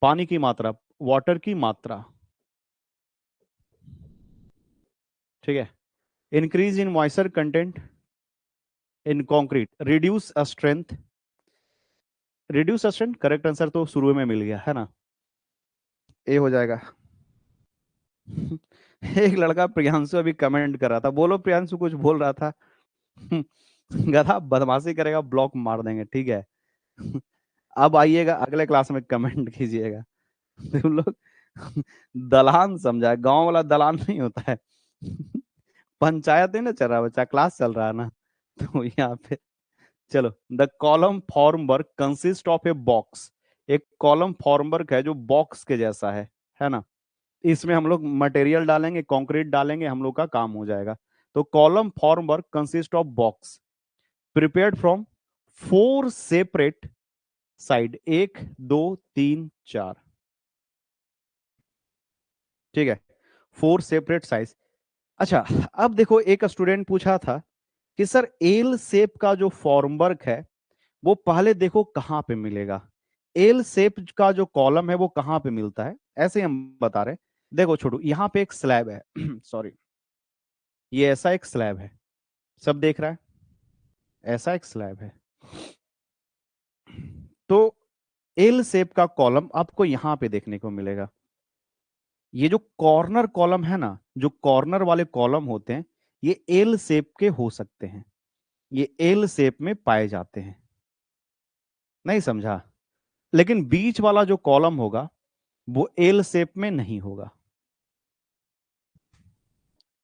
पानी की मात्रा, वाटर की मात्रा। ठीक है, increase in moisture content in concrete, reduce strength, reduce strength correct answer तो शुरू में मिल गया है ना, ए हो जाएगा। एक लड़का प्रियांशु अभी कमेंट कर रहा था, बोलो प्रियांशु कुछ बोल रहा था। गधा बदमाशी करेगा ब्लॉक मार देंगे, ठीक है। अब आइएगा अगले क्लास में कमेंट कीजिएगा। तुम लोग दलान समझा, गांव वाला दलान नहीं होता है। पंचायत है ना, चल रहा है बच्चा, क्लास चल रहा है ना। तो यहाँ पे चलो, the column form work consist of a box. एक कॉलम फॉर्म वर्क है जो बॉक्स के जैसा है ना। इसमें हम लोग मटेरियल डालेंगे, कंक्रीट डालेंगे, हम लोग का काम हो जाएगा। तो column form work consist of box prepared from 4 separate side, 1 2 3 4, ठीक है, 4 सेपरेट साइज। अच्छा, अब देखो एक स्टूडेंट पूछा था कि सर एल शेप का जो फॉर्मवर्क है वो पहले देखो कहाँ पे मिलेगा। एल शेप का जो कॉलम है वो कहाँ पे मिलता है, ऐसे ही हम बता रहे हैं। देखो छोटू, यहाँ पे एक स्लैब है। सॉरी, ये ऐसा एक स्लैब है, सब देख रहा है, ऐसा एक स्लैब है। तो एल शेप का कॉलम आपको यहां पे देखने को मिलेगा। ये जो कॉर्नर कॉलम है ना, जो कॉर्नर वाले कॉलम होते हैं, ये एल शेप के हो सकते हैं, ये एल शेप में पाए जाते हैं। नहीं समझा? लेकिन बीच वाला जो कॉलम होगा वो एल शेप में नहीं होगा,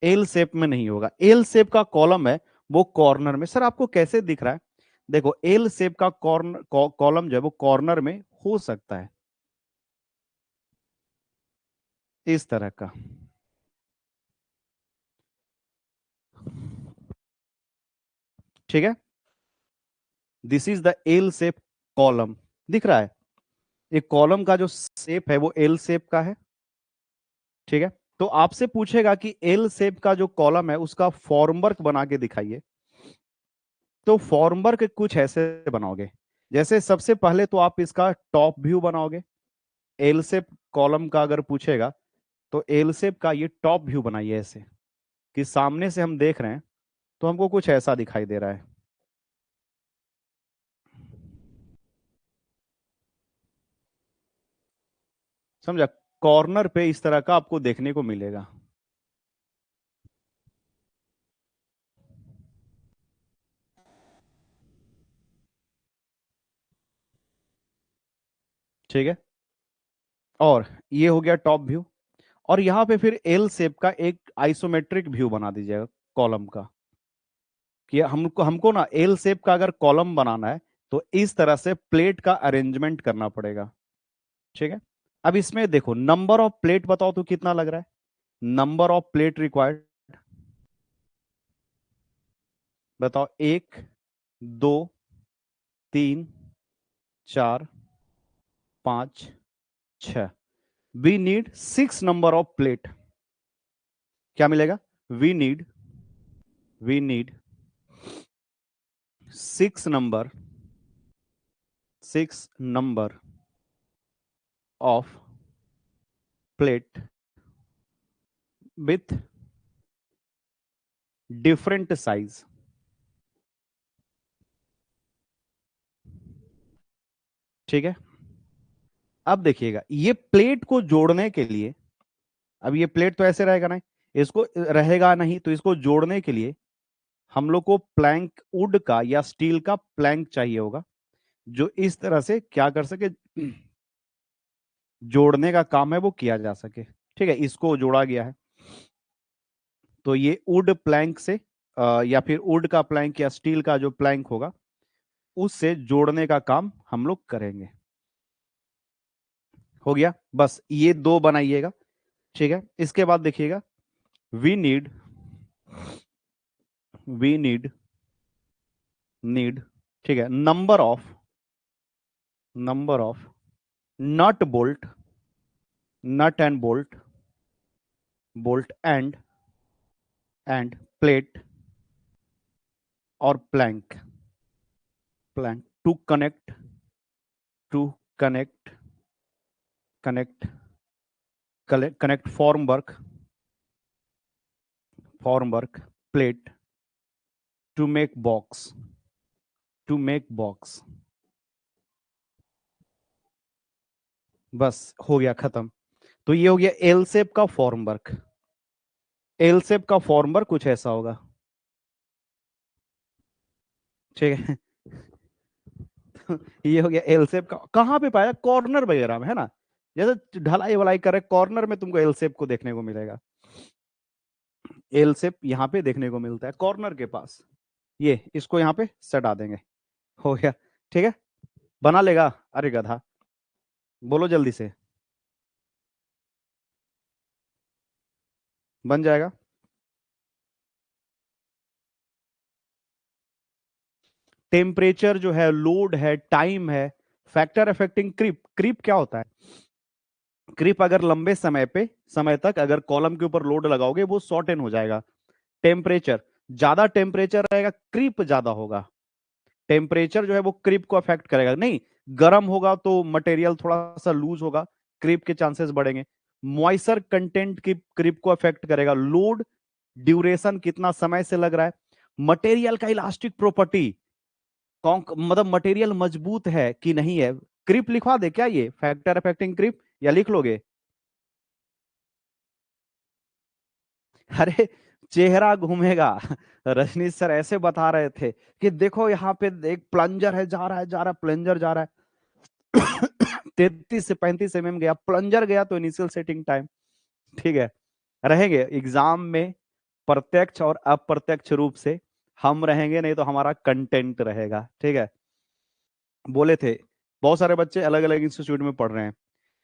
एल शेप में नहीं होगा। एल शेप का कॉलम है वो कॉर्नर में। सर आपको कैसे दिख रहा है? देखो, एल शेप का कॉर्नर कॉलम जो है वो कॉर्नर में हो सकता है, इस तरह का। ठीक है, this is the L shape column, दिख रहा है? एक कॉलम का जो शेप है वो एल शेप का है, ठीक है। तो आपसे पूछेगा कि एल शेप का जो कॉलम है उसका फॉर्मवर्क बना के दिखाइए। तो फॉर्मवर्क कुछ ऐसे बनाओगे, जैसे सबसे पहले तो आप इसका टॉप व्यू बनाओगे। एल शेप कॉलम का अगर पूछेगा तो एल शेप का ये टॉप व्यू बनाइए, ऐसे कि सामने से हम देख रहे हैं तो हमको कुछ ऐसा दिखाई दे रहा है। समझा? कॉर्नर पे इस तरह का आपको देखने को मिलेगा। ठीक है, और ये हो गया टॉप व्यू। और यहाँ पे फिर एल शेप का एक आइसोमेट्रिक व्यू बना दीजिएगा कॉलम का। कि हमको हमको ना एल शेप का अगर कॉलम बनाना है तो इस तरह से प्लेट का अरेंजमेंट करना पड़ेगा, ठीक है। अब इसमें देखो, नंबर ऑफ प्लेट बताओ तो कितना लग रहा है? नंबर ऑफ प्लेट रिक्वायर्ड बताओ। 1 2 3 4 5 6। We need 6 number of plate. क्या मिलेगा? We need 6 number, 6 number of plate with different size. ठीक है, अब देखिएगा ये प्लेट को जोड़ने के लिए, अब ये प्लेट तो ऐसे रहेगा ना, इसको रहेगा नहीं, तो इसको जोड़ने के लिए हम लोग को प्लैंक, वुड का या स्टील का प्लैंक चाहिए होगा, जो इस तरह से क्या कर सके, जोड़ने का काम है वो किया जा सके। ठीक है, इसको जोड़ा गया है, तो ये वुड प्लैंक से या फिर वुड का प्लैंक या स्टील का जो प्लैंक होगा उससे जोड़ने का काम हम लोग करेंगे। हो गया, बस ये दो बनाइएगा। ठीक है, इसके बाद देखिएगा, वी नीड वी नीड, ठीक है, number of nut bolt, nut and bolt and plate और plank to connect connect connect form work plate to make box. बस हो गया खत्म। तो ये हो गया एल शेप का फॉर्म वर्क। एल शेप का फॉर्म वर्क कुछ ऐसा होगा, ठीक है। ये हो गया एल शेप का, कहाँ पे पाया, कॉर्नर वगैरह में है ना, जैसे ढलाई वलाई करे कॉर्नर में तुमको एल शेप को देखने को मिलेगा। एल शेप यहाँ पे देखने को मिलता है कॉर्नर के पास। ये इसको यहाँ पे सटा देंगे, हो गया। ठीक है, बना लेगा, अरे गधा, बोलो जल्दी से, बन जाएगा। टेम्परेचर जो है, लोड है, टाइम है, फैक्टर अफेक्टिंग क्रीप। क्रीप क्या होता है, क्रीप अगर लंबे समय तक अगर कॉलम के ऊपर लोड लगाओगे वो शॉर्टेन हो जाएगा। टेम्परेचर, ज्यादा टेम्परेचर रहेगा क्रीप ज्यादा होगा। टेम्परेचर जो है वो क्रीप को अफेक्ट करेगा नहीं, गर्म होगा तो मटेरियल थोड़ा सा लूज होगा, क्रीप के चांसेस बढ़ेंगे। मॉइस्चर कंटेंट की क्रीप को अफेक्ट करेगा। लोड, ड्यूरेशन, कितना समय से लग रहा है। मटेरियल का इलास्टिक प्रॉपर्टी, मतलब मटेरियल मजबूत है कि नहीं है। क्रीप लिखवा दे क्या, ये फैक्टर अफेक्टिंग क्रीप, या लिख लोगे। अरे चेहरा घूमेगा। रजनीश सर ऐसे बता रहे थे कि देखो यहाँ पे एक प्लंजर है, जा रहा है, प्लंजर जा रहा है। 33 से 35 गया, प्लंजर गया तो इनिशियल सेटिंग टाइम। ठीक है, रहेंगे एग्जाम में प्रत्यक्ष और अप्रत्यक्ष रूप से हम रहेंगे, नहीं तो हमारा कंटेंट रहेगा। ठीक है, बोले थे बहुत सारे बच्चे अलग अलग इंस्टीट्यूट में पढ़ रहे हैं।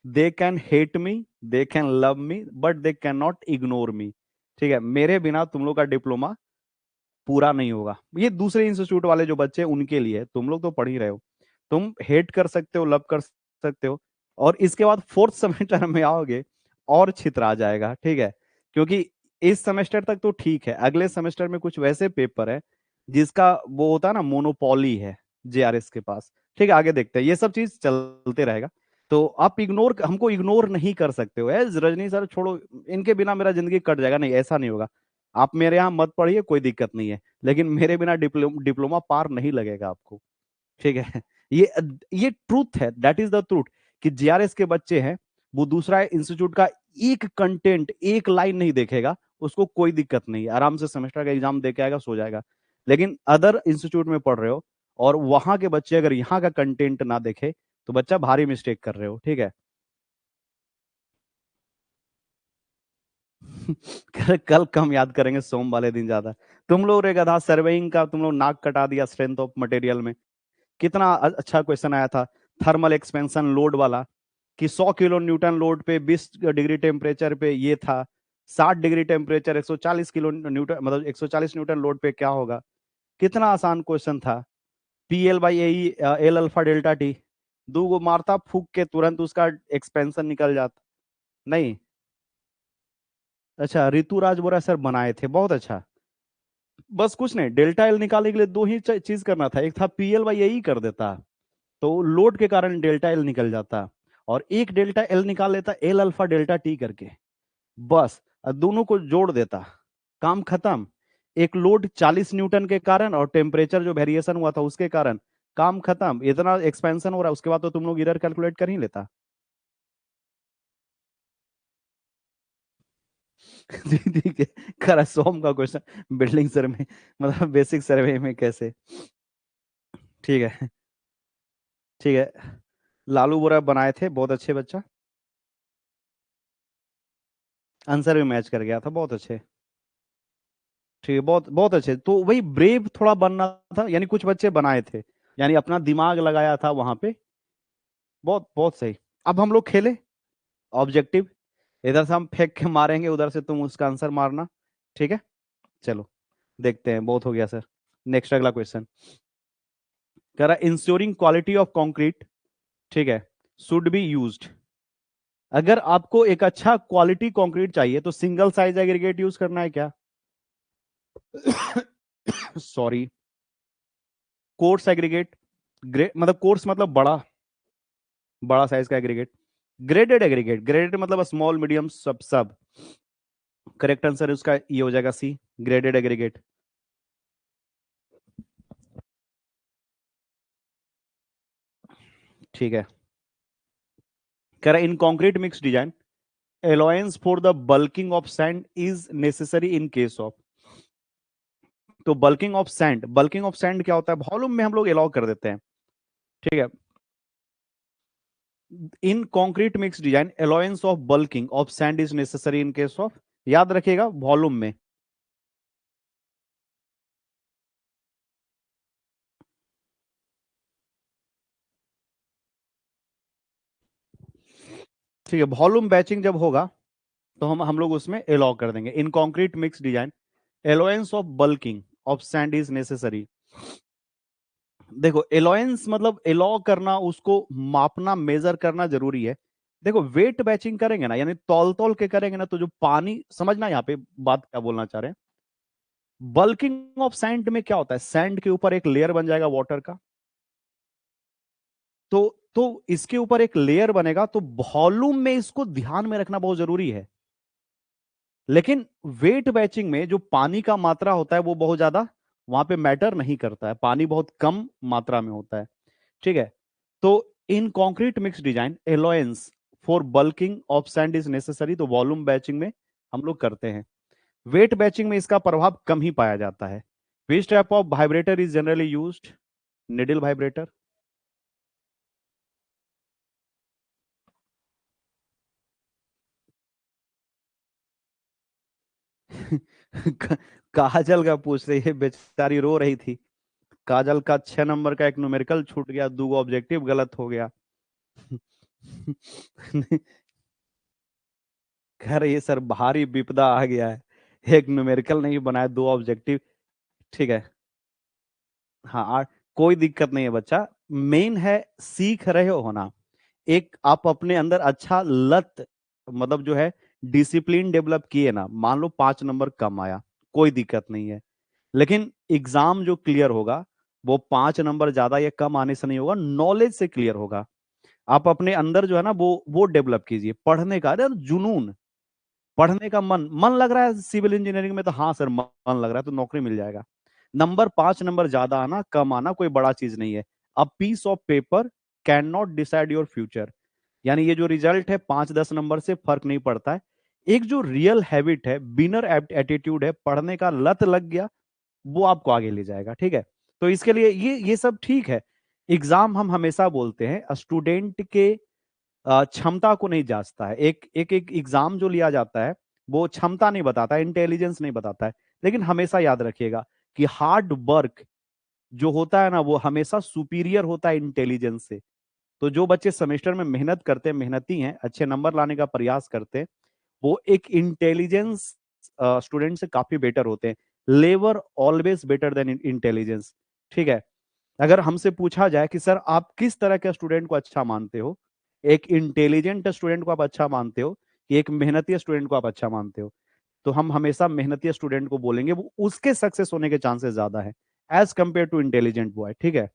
They can hate me, they can love me, but they can not ignore me. ठीक है, मेरे बिना तुम लोग का डिप्लोमा पूरा नहीं होगा। ये दूसरे इंस्टीट्यूट वाले जो बच्चे हैं, उनके लिए, तुम लोग तो पढ़ ही रहे हो। तुम हेट कर सकते हो, लव कर सकते हो, और इसके बाद फोर्थ सेमेस्टर में आओगे और छितरा जाएगा। ठीक है, क्योंकि इस सेमेस्टर तक तो ठीक है, अगले सेमेस्टर में कुछ वैसे पेपर है जिसका वो होता है ना, मोनोपोली है जेआरएस के पास। ठीक है, आगे देखते हैं, ये सब चीज चलते रहेगा। तो आप इग्नोर, हमको इग्नोर नहीं कर सकते हो। रजनी सर छोड़ो, इनके बिना मेरा जिंदगी कट जाएगा, नहीं, ऐसा नहीं होगा। आप मेरे यहाँ मत पढ़िए, कोई दिक्कत नहीं है, लेकिन मेरे बिना डिप्लोमा पार नहीं लगेगा आपको। ठीक है। ये ये ट्रूथ है, दैट इज द ट्रूथ, कि जेआरएस के बच्चे हैं, वो दूसरा इंस्टीट्यूट का एक कंटेंट, एक लाइन नहीं देखेगा, उसको कोई दिक्कत नहीं है, आराम से सेमेस्टर का एग्जाम दे के आएगा, सो जाएगा। लेकिन अदर इंस्टीट्यूट में पढ़ रहे हो और वहां के बच्चे अगर यहाँ का कंटेंट ना देखे तो बच्चा भारी मिस्टेक कर रहे हो। ठीक है। कल कम याद करेंगे, सोम वाले दिन ज्यादा। तुम लोग रे गधा, सर्वेइंग का तुम लोग नाक कटा दिया स्ट्रेंथ ऑफ मटेरियल में। कितना अच्छा क्वेश्चन आया था थर्मल एक्सपेंशन लोड वाला, कि 100 किलो न्यूटन लोड पे 20 डिग्री टेम्परेचर पे ये था, 60 डिग्री टेम्परेचर 140 किलो न्यूटन, मतलब 140 न्यूटन लोड पे क्या होगा। कितना आसान क्वेश्चन था। P L by A, L alpha delta T, दो गो मारता फूक के तुरंत उसका एक्सपेंशन निकल जाता। नहीं, अच्छा ऋतुराज बोरा सर बनाए थे, बहुत अच्छा। बस कुछ नहीं, डेल्टा एल निकालने के लिए दो ही चीज करना था, एक था पी एल बाई ए ही कर देता, तो लोड के कारण डेल्टा एल निकल जाता, और एक डेल्टा एल निकाल लेता एल अल्फा डेल्टा टी करके, बस दोनों को जोड़ देता, काम खत्म। एक लोड 40 न्यूटन के कारण और टेम्परेचर जो वेरिएशन हुआ था उसके कारण, काम खत्म। इतना एक्सपेंशन हो रहा है, उसके बाद तो तुम लोग इधर कैलकुलेट कर ही लेता। ठीक है, करा सोम का क्वेश्चन, बिल्डिंग सर्वे, मतलब बेसिक सर्वे में कैसे। ठीक है, ठीक है, लालू बोरा बनाए थे, बहुत अच्छे बच्चा, आंसर भी मैच कर गया था, बहुत अच्छे। ठीक है, बहुत बहुत अच्छे। तो वही ब्रेव थोड़ा बनना था, यानी कुछ बच्चे बनाए थे, यानी अपना दिमाग लगाया था वहां पे। बहुत बहुत सही। अब हम लोग खेले ऑब्जेक्टिव, इधर से हम फेंक के मारेंगे, उधर से तुम उसका आंसर मारना। ठीक है, चलो देखते हैं, बहुत हो गया सर। नेक्स्ट अगला क्वेश्चन कह रहा, इंश्योरिंग क्वालिटी ऑफ कंक्रीट, ठीक है, शुड बी यूज्ड। अगर आपको एक अच्छा क्वालिटी कंक्रीट चाहिए तो सिंगल साइज एग्रीगेट यूज करना है क्या। सॉरी, कोर्स एग्रीगेट, मतलब कोर्स मतलब बड़ा, बड़ा साइज का एग्रीगेट। ग्रेडेड एग्रीगेट, ग्रेडेड मतलब स्मॉल मीडियम सब सब। करेक्ट आंसर उसका ये हो जाएगा सी, ग्रेडेड एग्रीगेट। ठीक है, कह रहा in concrete mix design allowance for the bulking of sand is necessary in case of. तो bulking of sand, bulking of sand क्या होता है, वॉल्यूम में हम लोग अलाउ कर देते हैं। ठीक है। In concrete mix design allowance of bulking of sand is necessary in case of, याद रखिएगा वॉल्यूम में। ठीक है, वॉल्यूम बैचिंग जब होगा तो हम लोग उसमें अलाउ कर देंगे। In concrete mix design allowance of bulking of sand is necessary. देखो एलोएंस मतलब एलो करना, उसको मापना मेजर करना जरूरी है। देखो वेट बैचिंग करेंगे ना, यानी तौल तौल के करेंगे ना, तो जो पानी, समझना यहाँ पे बात क्या बोलना चाह रहे हैं। बल्किंग ऑफ सैंड में क्या होता है, सैंड के ऊपर एक लेयर बन जाएगा वाटर का, तो इसके ऊपर एक लेयर बनेगा, तो वॉल्यूम में इसको ध्यान में रखना बहुत जरूरी है। लेकिन वेट बैचिंग में जो पानी का मात्रा होता है वो बहुत ज्यादा वहां पे मैटर नहीं करता है, पानी बहुत कम मात्रा में होता है। ठीक है। तो in concrete mix design allowance for bulking of sand is necessary, तो वॉल्यूम बैचिंग में हम लोग करते हैं। वेट बैचिंग में इसका प्रभाव कम ही पाया जाता है। Which type of vibrator is generally used, needle vibrator. Kajal का पूछ रही है, बेचारी रो रही थी। काजल का 6 नंबर का एक न्यूमेरिकल छूट गया, 2 ऑब्जेक्टिव गलत हो गया। कह रही है सर भारी विपदा आ गया है, एक न्यूमेरिकल नहीं बनाया, 2 ऑब्जेक्टिव। ठीक है। हाँ कोई दिक्कत नहीं है बच्चा, मेन है सीख रहे हो ना, एक आप अपने अंदर अच्छा लत, मतलब जो है डिसिप्लिन डेवलप किए ना, मान लो 5 नंबर कम आया, कोई दिक्कत नहीं है। लेकिन एग्जाम जो क्लियर होगा वो 5 नंबर ज्यादा या कम आने से नहीं होगा, नॉलेज से क्लियर होगा। आप अपने अंदर जो है ना वो डेवलप कीजिए, पढ़ने का, अरे जुनून, पढ़ने का मन लग रहा है सिविल इंजीनियरिंग में, तो हाँ सर मन लग रहा है, तो नौकरी मिल जाएगा। नंबर 5 नंबर ज्यादा आना कम आना कोई बड़ा चीज नहीं है। A piece of paper can not decide your future, यानी ये जो रिजल्ट है 5-10 नंबर से फर्क नहीं पड़ता है। एक जो रियल हैबिट है, बिनर एटीट्यूड है, पढ़ने का लत लग गया, वो आपको आगे ले जाएगा। ठीक है। तो इसके लिए ये सब ठीक है। एग्जाम हम हमेशा बोलते हैं स्टूडेंट के क्षमता को नहीं जांचता है। एक एग्जाम जो लिया जाता है वो क्षमता नहीं बताता, इंटेलिजेंस नहीं बताता है। लेकिन हमेशा याद रखिएगा कि हार्ड वर्क जो होता है ना वो हमेशा सुपीरियर होता है इंटेलिजेंस से। तो जो बच्चे सेमेस्टर में मेहनत करते हैं, मेहनती हैं, अच्छे नंबर लाने का प्रयास करते हैं, वो एक इंटेलिजेंस स्टूडेंट से काफी बेटर होते हैं। लेवर ऑलवेज बेटर देन इंटेलिजेंस। ठीक है। अगर हमसे पूछा जाए कि सर आप किस तरह के स्टूडेंट को अच्छा मानते हो, एक इंटेलिजेंट स्टूडेंट को आप अच्छा मानते हो कि एक मेहनती स्टूडेंट को आप अच्छा मानते हो, तो हम हमेशा मेहनती स्टूडेंट को बोलेंगे, वो उसके सक्सेस होने के चांसेस ज्यादा है as compare to intelligent boy. ठीक है।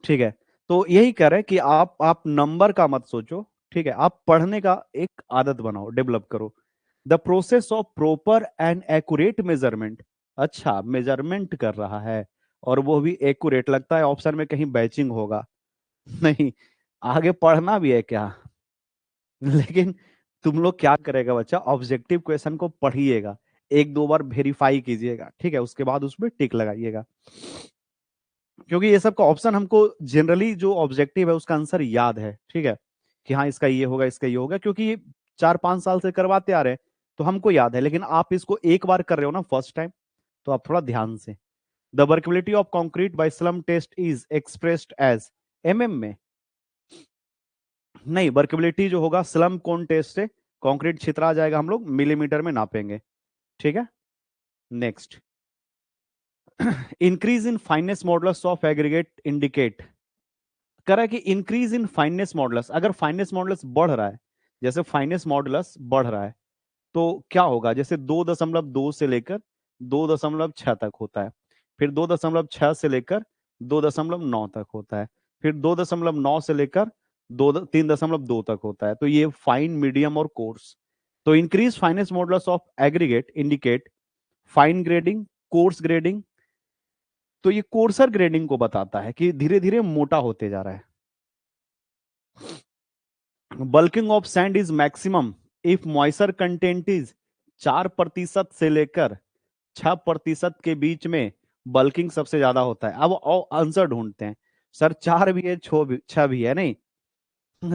ठीक है। तो यही कह रहे हैं कि आप नंबर का मत सोचो। ठीक है, आप पढ़ने का एक आदत बनाओ, डेवलप करो। The process of proper and accurate measurement, अच्छा मेजरमेंट कर रहा है और वो भी एक्यूरेट, लगता है ऑप्शन में कहीं बैचिंग होगा। नहीं, आगे पढ़ना भी है क्या। लेकिन तुम लोग क्या करेगा बच्चा, ऑब्जेक्टिव क्वेश्चन को पढ़िएगा, 1-2 बार वेरीफाई कीजिएगा, ठीक है, उसके बाद उसमें टिक लगाइएगा। क्योंकि ये सब का ऑप्शन हमको जनरली जो ऑब्जेक्टिव है उसका आंसर याद है। ठीक है, कि हाँ इसका ये होगा, इसका ये होगा, क्योंकि ये 4-5 साल से करवाते आ रहे हैं, तो हमको याद है। लेकिन आप इसको एक बार कर रहे हो ना फर्स्ट टाइम, तो आप थोड़ा ध्यान से। The workability of concrete by slump test is expressed as में। नहीं, वर्केबिलिटी जो होगा स्लम कोन टेस्ट से कंक्रीट छितरा जाएगा, हम लोग मिलीमीटर में नापेंगे। ठीक है। Next, increase in fineness modulus of aggregate indicate कर रहा है कि इंक्रीज इन फाइनेस मॉडुलस, अगर फाइनेस मॉडुलस बढ़ रहा है, जैसे फाइनेस मॉडुलस बढ़ रहा है तो क्या होगा, जैसे 2.2 से लेकर 2.6 तक होता है, फिर 2.6 से लेकर 2.9 तक होता है, फिर 2.9 से लेकर 3.2 तक होता है, तो ये फाइन, मीडियम और कोर्स। तो increase finance modulus of aggregate indicate fine grading, course grading. तो ये कोर्सर ग्रेडिंग को बताता है कि धीरे धीरे मोटा होते जा रहा है। Bulking of sand is maximum if moisture content is 4% से लेकर 6% के बीच में बल्किंग सबसे ज्यादा होता है। अब आंसर ढूंढते हैं। सर 4 भी है, 6 भी है, नहीं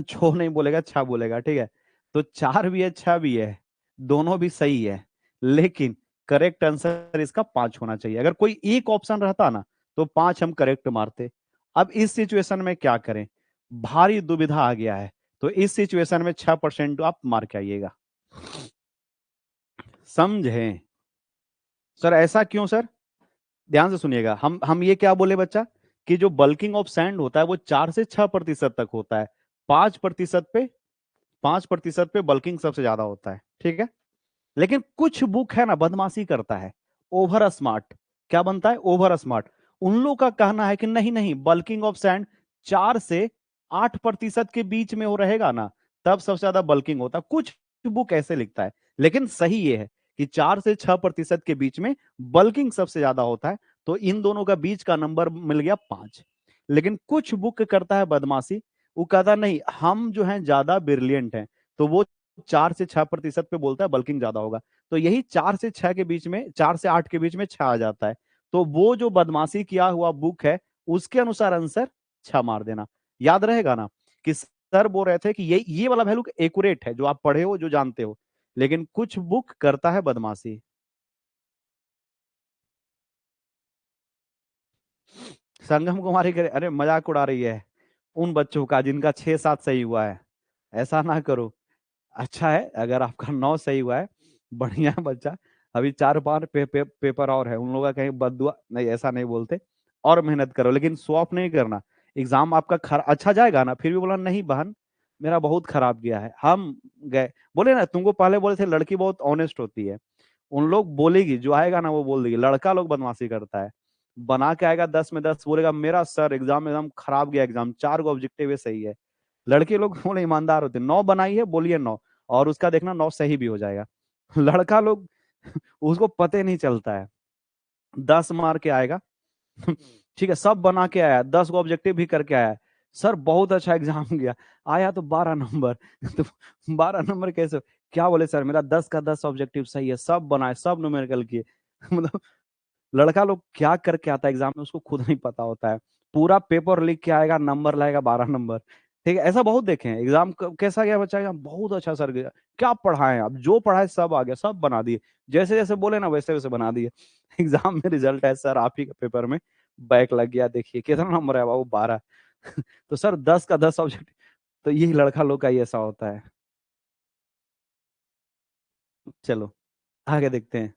6 नहीं बोलेगा, 6 बोलेगा, ठीक है। तो 4 भी है, 6 भी है, दोनों भी सही है, लेकिन करेक्ट आंसर इसका 5 होना चाहिए। अगर कोई एक ऑप्शन रहता ना तो 5 हम करेक्ट मारते। अब इस सिचुएशन में क्या करें, भारी दुविधा आ गया है। तो इस सिचुएशन में 6% आप मार के आइएगा। समझे सर? ऐसा क्यों सर? ध्यान से सुनिएगा, हम ये क्या बोले बच्चा, कि जो बल्किंग ऑफ सैंड होता है वो 4 से 6% तक होता है। 5% पे 5% पे बल्किंग सबसे ज्यादा होता है, ठीक है। लेकिन कुछ बुक है ना बदमाशी करता है, ओवर स्मार्ट। क्या बनता है? Over smart. उन लोगों का कहना है कि नहीं नहीं, बल्किंग ऑफ सैंड 4 से 8% के बीच में हो रहेगा ना, तब सबसे ज्यादा बल्किंग होता है। कुछ बुक ऐसे लिखता है, लेकिन सही ये है कि 4 से 6% के बीच में बल्किंग सबसे ज्यादा होता है। तो इन दोनों का बीच का नंबर मिल गया 5। लेकिन कुछ बुक करता है बदमाशी, वो कहता नहीं हम जो है ज्यादा ब्रिलियंट हैं, तो वो 4 से 6% पे बोलता है बल्किंग ज्यादा होगा। तो यही 4 से 6 के बीच में, 4 से 8 के बीच में 6 आ जाता है। तो वो जो बदमाशी किया हुआ बुक है उसके अनुसार आंसर 6 मार देना। याद रहेगा ना कि सर बोल रहे थे कि ये वाला वैल्यू एक्यूरेट है, जो आप पढ़े हो, जो जानते हो, लेकिन कुछ बुक करता है बदमाशी। संगम कुमारी करे, अरे मजाक उड़ा रही है उन बच्चों का जिनका 6-7 सही हुआ है। ऐसा ना करो। अच्छा है अगर आपका 9 सही हुआ है, बढ़िया है बच्चा। अभी 4-5 पेपर और है, उन लोगों का कहीं बददुआ नहीं, ऐसा नहीं बोलते। और मेहनत करो, लेकिन शो ऑफ नहीं करना। एग्जाम आपका अच्छा जाएगा ना, फिर भी बोला नहीं बहन मेरा बहुत खराब गया है। हम गए, बोले ना तुमको पहले बोले थे लड़की बहुत ऑनेस्ट होती है। उन लोग बोलेगी, जो आएगा ना वो बोल देगी। लड़का लोग बदमाशी करता है, बना के आएगा 10 में 10, बोलेगा मेरा सर एग्जाम एकदम खराब गया, एग्जाम 4 गो ऑब्जेक्टिव है सही है। लड़के लोग बोले ईमानदार होते, 9 बनाई है बोलिए 9, और उसका देखना 9 सही भी हो जाएगा। लड़का लोग उसको पता ही नहीं चलता है, 10 मार के आएगा। ठीक है, सब बना के आया, 10 गो ऑब्जेक्टिव भी करके आया। सर बहुत अच्छा एग्जाम गया, आया तो 12 नंबर। तो 12 नंबर कैसे? क्या बोले सर मेरा 10 का 10 ऑब्जेक्टिव सही है, सब बनाए, सब न्यूमेरिकल किए। मतलब लड़का लोग क्या करके आता है एग्जाम में उसको खुद नहीं पता होता है। पूरा पेपर लिख के आएगा, नंबर लाएगा 12 नंबर। ठीक है, ऐसा बहुत देखे हैं। एग्जाम कैसा गया बच्चा? एग्जाम बहुत अच्छा सर गया। क्या पढ़ाए आप? जो पढ़ाए सब आ गया, सब बना दिए, जैसे जैसे बोले ना वैसे वैसे बना दिए। एग्जाम में रिजल्ट है सर आप ही के पेपर में बैक लग गया, देखिए कितना नंबर है बाबू, 12। तो सर 10 का 10 ऑब्जेक्ट। तो यही लड़का लोग का ही ऐसा होता है। चलो आगे देखते हैं।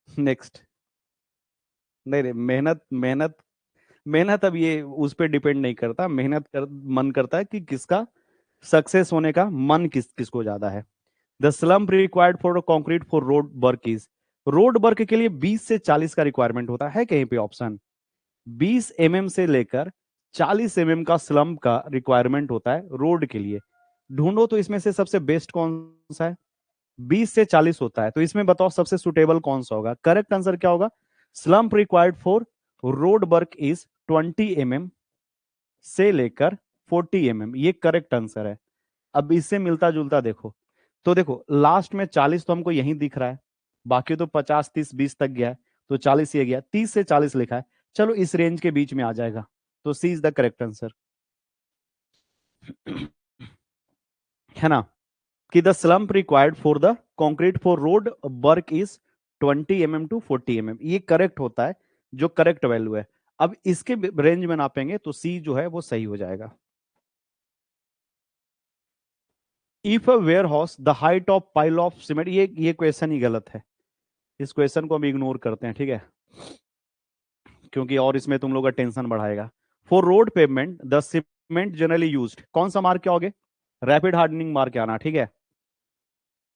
नेक्स्ट। नहीं नहीं, मेहनत मेहनत मेहनत अब ये उस पर डिपेंड नहीं करता। मेहनत मन करता है कि किसका सक्सेस होने का मन किसको ज्यादा है। The slump required for concrete for road work is, road work के लिए 20 से 40 का रिक्वायरमेंट होता है कहीं पे ऑप्शन। 20 mm से लेकर 40 mm का स्लम्प का रिक्वायरमेंट होता है रोड के लिए। ढूंढो तो इसमें से सबसे बेस्ट कौन सा है। 20 से 40 होता है, तो इसमें बताओ सबसे सुटेबल कौन सा होगा। करेक्ट आंसर क्या होगा? Slump required for road work is 20 mm से लेकर 40 mm, ये करेक्ट आंसर है। अब इससे मिलता जुलता देखो, तो देखो लास्ट में 40 तो हमको यहीं दिख रहा है, बाकी तो 50 30 20 तक गया है। तो 40 ये गया, 30 से 40 लिखा है। चलो इस रेंज के बीच में आ जाएगा, तो सी इज द करेक्ट आंसर। है ना, कि the slump required for the concrete for road work is 20 mm to 40 mm, ये करेक्ट होता है, जो करेक्ट वैल्यू है। अब इसके रेंज में नापेंगे तो सी जो है वो सही हो जाएगा। If a warehouse the height of pile of cement, ये क्वेश्चन ही गलत है। इस क्वेश्चन को हम इग्नोर करते हैं, ठीक है, क्योंकि और इसमें तुम लोग का टेंशन बढ़ाएगा। For road pavement the cement generally used, कौन सा मार्क क्या होगे? रैपिड हार्डनिंग मार्क के आना, ठीक है।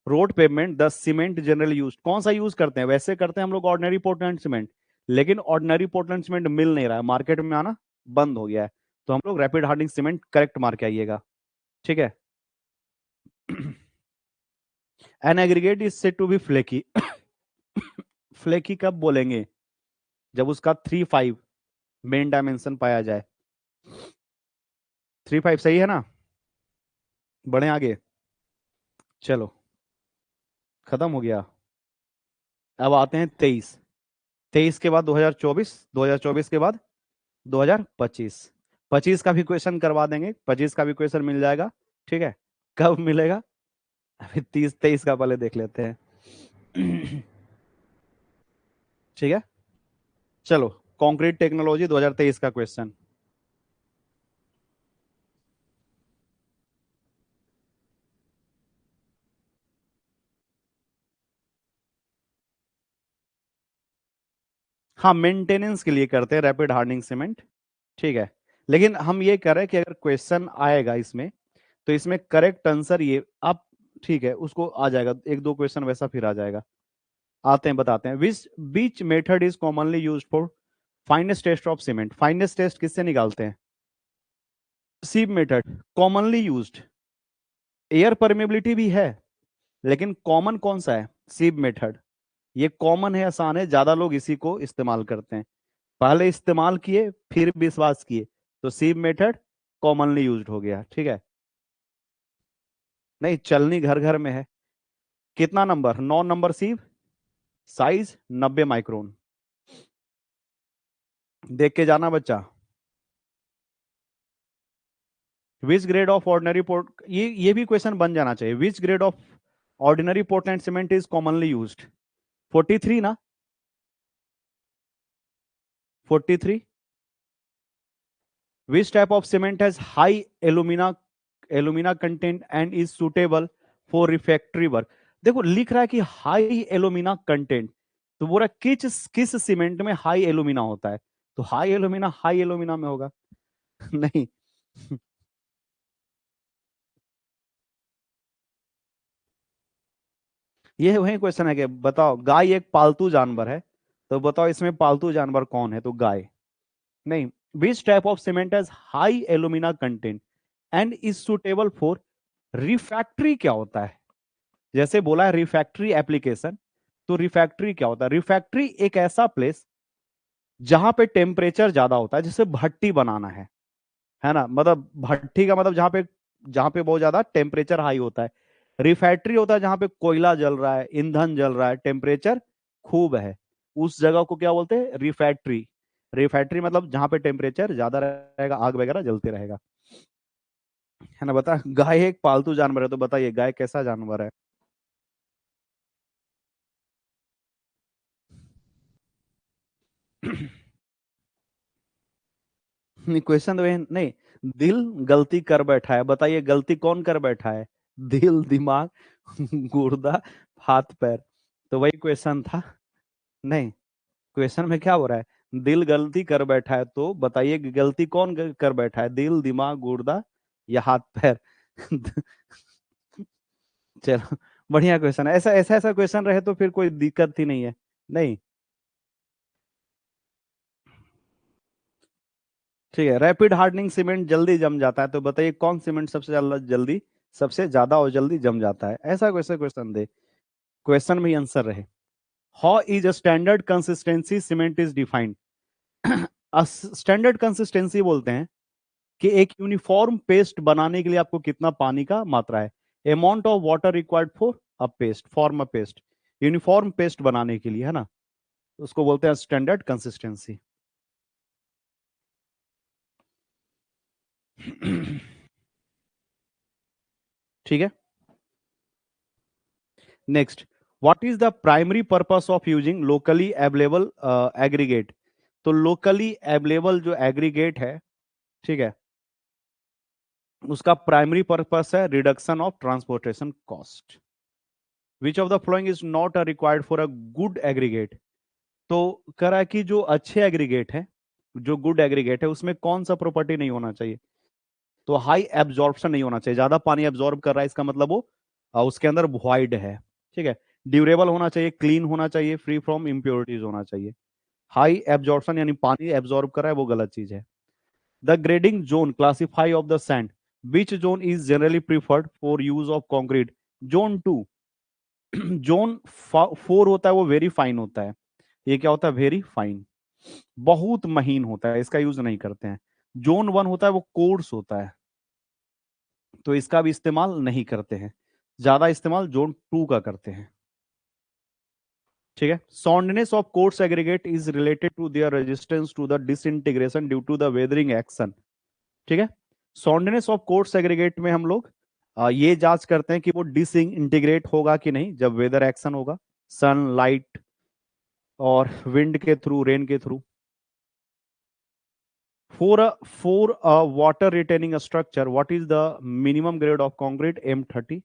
Road pavement the cement generally used, कौन सा यूज करते हैं? वैसे करते हैं हम लोग ऑर्डिनरी पोर्टलैंड सीमेंट, लेकिन ऑर्डिनरी पोर्टलैंड सीमेंट मिल नहीं रहा है, मार्केट में आना बंद हो गया है। तो हम लोग rapid hardening cement correct mark के आइएगा, ठीक है। An aggregate is said to be flaky. Flaky कब बोलेंगे? जब उसका 3-5 मेन डायमेंशन पाया जाए। 3-5 सही है ना? बढ़े आगे। चलो खत्म हो गया। अब आते हैं 23। 23 के बाद 2024, 2024 के बाद 2025, 25 का भी क्वेश्चन करवा देंगे, 25 का भी क्वेश्चन मिल जाएगा। ठीक है, कब मिलेगा? अभी 30 23 का पहले देख लेते हैं। ठीक है, चलो, कंक्रीट टेक्नोलॉजी 2023 का क्वेश्चन। हाँ, मेंटेनेंस के लिए करते हैं रैपिड हार्डनिंग सीमेंट। ठीक है, लेकिन हम ये कह रहे हैं कि अगर क्वेश्चन आएगा इसमें, तो इसमें करेक्ट आंसर ये आप, ठीक है, उसको आ जाएगा, एक दो क्वेश्चन वैसा फिर आ जाएगा। आते हैं, बताते हैं। Which which method is commonly used for fineness test of cement? Fineness test किससे निकालते हैं? Sieve method commonly used. Air permeability भी है, लेकिन कॉमन कौन सा है? सीप मेथड। ये कॉमन है, आसान है, ज्यादा लोग इसी को इस्तेमाल करते हैं। पहले इस्तेमाल किए, फिर विश्वास किए, तो सीप मेथड कॉमनली यूज्ड हो गया। ठीक है, नहीं, चलनी घर घर में है। कितना number? 9 number sieve, size 90 micron. देख के जाना बच्चा। Which grade of ordinary port, ये भी क्वेश्चन बन जाना चाहिए। Which grade of ordinary Portland cement is commonly used? 43 ना? 43। Which type of cement has high alumina alumina content and is suitable for refractory work? देखो, लिख रहा है कि हाई एलुमिना कंटेंट, तो बोल रहा है किस किस सीमेंट में हाई एलुमिना होता है, तो हाई एलुमिना में होगा। नहीं। ये वही क्वेश्चन है कि बताओ, गाय एक पालतू जानवर है, तो बताओ इसमें पालतू जानवर कौन है? तो गाय नहीं। विच type of cement has high alumina content and is suitable for refractory? क्या होता है? जैसे बोला है रिफैक्ट्री एप्लीकेशन, तो रिफैक्ट्री क्या होता है? रिफैक्ट्री एक ऐसा प्लेस जहां पे टेम्परेचर ज्यादा होता है, जैसे भट्टी बनाना है ना, मतलब भट्टी का मतलब जहां पे बहुत ज्यादा टेम्परेचर हाई होता है। रिफैक्ट्री होता है जहां पे कोयला जल रहा है, ईंधन जल रहा है, टेम्परेचर खूब है, उस जगह को क्या बोलते हैं? रिफैक्ट्री। रिफैक्ट्री मतलब जहां पे टेम्परेचर ज्यादा रहेगा, आग वगैरह जलते रहेगा। है ना? बता, गाय एक पालतू जानवर है, तो बताइए गाय कैसा जानवर है? नहीं, क्वेश्चन तो नहीं। दिल गलती कर बैठा है, बताइए गलती कौन कर बैठा है? दिल, दिमाग, गुर्दा, हाथ पैर। तो वही क्वेश्चन था। नहीं, क्वेश्चन में क्या हो रहा है? दिल गलती कर बैठा है, तो बताइए कि गलती कौन कर बैठा है? दिल, दिमाग, गुर्दा या हाथ पैर? चलो, बढ़िया क्वेश्चन है। ऐसा ऐसा ऐसा क्वेश्चन रहे तो फिर कोई दिक्कत ही नहीं है। नहीं, ठीक है। रैपिड हार्डनिंग सीमेंट जल्दी जम जाता है, तो बताइए कौन सीमेंट सबसे ज्यादा जल्दी, सबसे ज्यादा और जल्दी जम जाता है? ऐसा कैसे क्वेश्चन दे, क्वेश्चन में आंसर रहे। How is a standard consistency cement is defined? Standard consistency बोलते हैं कि एक यूनिफॉर्म पेस्ट बनाने के लिए आपको कितना पानी का मात्रा है, amount of water required for a paste, form a paste, uniform paste बनाने के लिए, है ना, उसको बोलते हैं स्टैंडर्ड कंसिस्टेंसी। ठीक है, next. What is the primary purpose of using locally available aggregate? तो लोकली अवेलेबल जो एग्रीगेट है, ठीक है, उसका प्राइमरी पर्पस है reduction of transportation cost. Which of the following is not a required for a good aggregate? तो कह रहा है कि जो अच्छे एग्रीगेट है, जो गुड एग्रीगेट है, उसमें कौन सा प्रॉपर्टी नहीं होना चाहिए? तो हाई एब्जॉर्प्शन नहीं होना चाहिए, ज्यादा पानी एब्जॉर्ब कर रहा है, इसका मतलब वो उसके अंदर वॉइड है। ठीक है, ड्यूरेबल होना चाहिए, क्लीन होना चाहिए, फ्री फ्रॉम इम्प्योरिटीज होना चाहिए। हाई एब्जॉर्प्शन यानी पानी एब्जॉर्ब कर रहा है, वो गलत चीज है। The grading zone classify of the sand, which zone is generally preferred for use of concrete? Zone 2। Zone 4 होता है वो वेरी फाइन होता है, ये क्या होता है? वेरी फाइन, बहुत महीन होता है, इसका यूज नहीं करते हैं। जोन 1 होता है वो कोर्स होता है, तो इसका भी इस्तेमाल नहीं करते हैं, ज्यादा इस्तेमाल जोन 2 का करते हैं। ठीक है, soundness of coarse aggregate is related to their resistance to the disintegration due to the weathering action. ठीक है, सॉन्डनेस ऑफ कोर्स एग्रीगेट में हम लोग ये जांच करते हैं कि वो डिसइंटीग्रेट होगा कि नहीं जब वेदर एक्शन होगा, सन लाइट और विंड के थ्रू, रेन के through. For a water retaining structure, what is the minimum grade of concrete? M30.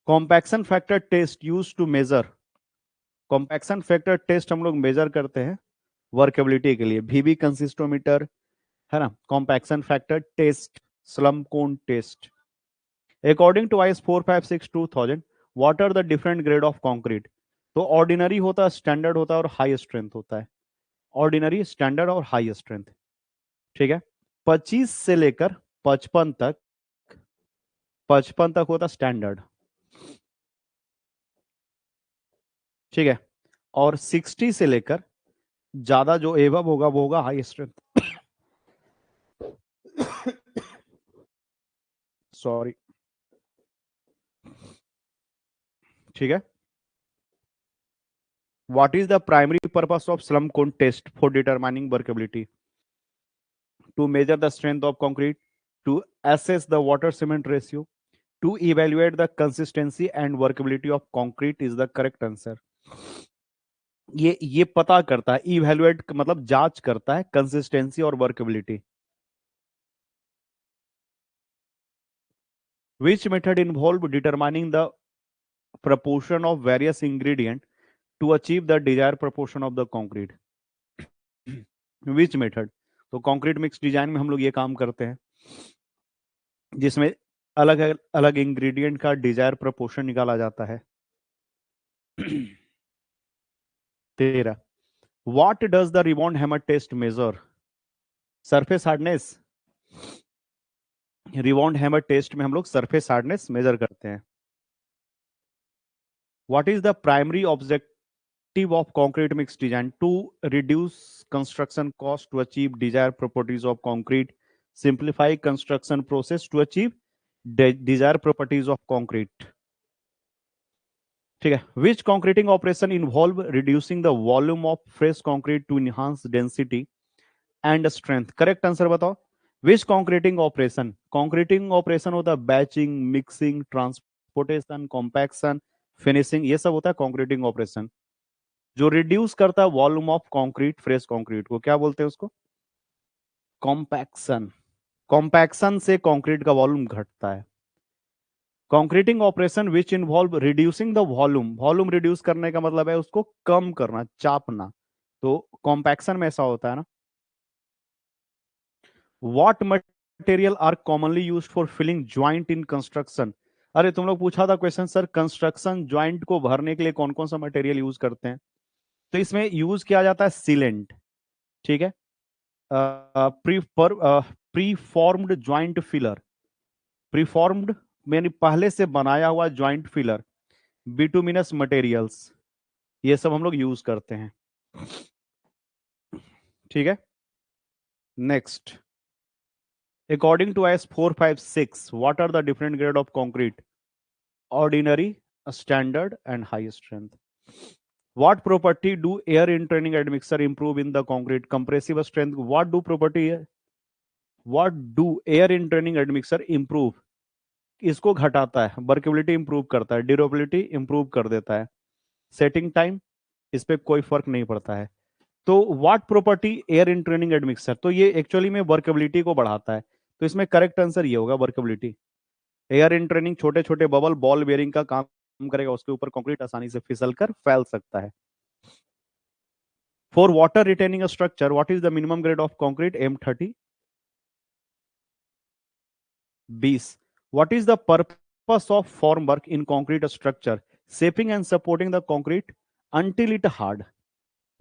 Compaction factor test use to measure, compaction factor test हम लोग मेजर करते हैं वर्केबिलिटी के लिए, VB कंसिस्टोमीटर, है ना, compaction factor test, slump cone test. According to IS 456/2000, what are the different grade of concrete? तो ऑर्डिनरी होता है, स्टैंडर्ड होता है और हाई स्ट्रेंथ होता है। ऑर्डिनरी, स्टैंडर्ड और हाई स्ट्रेंथ। ठीक है, 25 से लेकर 55 तक, 55 तक होता स्टैंडर्ड। ठीक है, और 60 से लेकर ज्यादा जो एवब होगा वो होगा हाई स्ट्रेंथ। सॉरी। ठीक है, what is the primary purpose of slump cone test? For determining workability, to measure the strength of concrete, to assess the water cement ratio, to evaluate the consistency and workability of concrete is the correct answer। ये पता करता है, इवेल्युएट मतलब जांच करता है कंसिस्टेंसी और workability. Which method involve determining the proportion of various ingredient to achieve the desired proportion of the concrete? which method? तो कंक्रीट मिक्स डिजाइन में हम लोग ये काम करते हैं जिसमें अलग अलग इंग्रेडिएंट का डिजायर प्रोपोर्शन निकाला जाता है। 13, what does the rebound hammer test measure? Surface hardness, rebound hammer test में हम लोग सरफेस हार्डनेस मेजर करते हैं। What is the primary objective of concrete mix design? To reduce construction cost to achieve desired properties of concrete, simplify construction process to achieve desired properties of concrete. ठीक है, which concreting operation involve reducing the volume of fresh concrete to enhance density and strength? Correct answer बताओ। Which concreting operation? Concreting operation होता है batching, mixing, transportation, compaction, finishing, ये सब होता है कंक्रीटिंग ऑपरेशन। जो रिड्यूस करता है volume of concrete, fresh concrete को क्या बोलते हैं? उसको कॉम्पैक्शन। कॉम्पैक्शन से कंक्रीट का वॉल्यूम घटता है। Concreting operation which involve reducing the volume, volume reduce करने का मतलब है उसको कम करना, चापना, तो कॉम्पैक्शन में ऐसा होता है ना। What material are commonly used for filling joint in construction? अरे तुम लोग पूछा था क्वेश्चन, सर कंस्ट्रक्शन ज्वाइंट को भरने के लिए कौन कौन सा मटेरियल यूज करते हैं? तो इसमें यूज किया जाता है सीलेंट। ठीक है, प्रीफॉर्म्ड ज्वाइंट फिलर, प्रीफॉर्म्ड यानी पहले से बनाया हुआ ज्वाइंट फिलर, बिटुमिनस मटेरियल्स, ये सब हम लोग यूज करते हैं। ठीक है, next, according to IS 456, what are the different grade of concrete? Ordinary, standard and high strength. What property do air entraining admixture improve in the concrete? Compressive strength. What do air entraining admixture improve? इसको घटाता है, वर्केबिलिटी इंप्रूव करता है, ड्यूरेबिलिटी इंप्रूव कर देता है, सेटिंग टाइम, इस पे कोई फर्क नहीं पड़ता है। तो what property air in training admixture? तो ये एक्चुअली में वर्केबिलिटी को बढ़ाता है, तो इसमें करेक्ट आंसर ये होगा वर्केबिलिटी। एयर इन ट्रेनिंग छोटे छोटे बबल बॉल बेयरिंग का काम करेगा, उसके ऊपर कंक्रीट आसानी से फिसल कर फैल सकता है। For water retaining structure, what is the minimum grade of concrete? M30। 20, what is the purpose of form work in concrete structure? Shaping and supporting the concrete until it hard,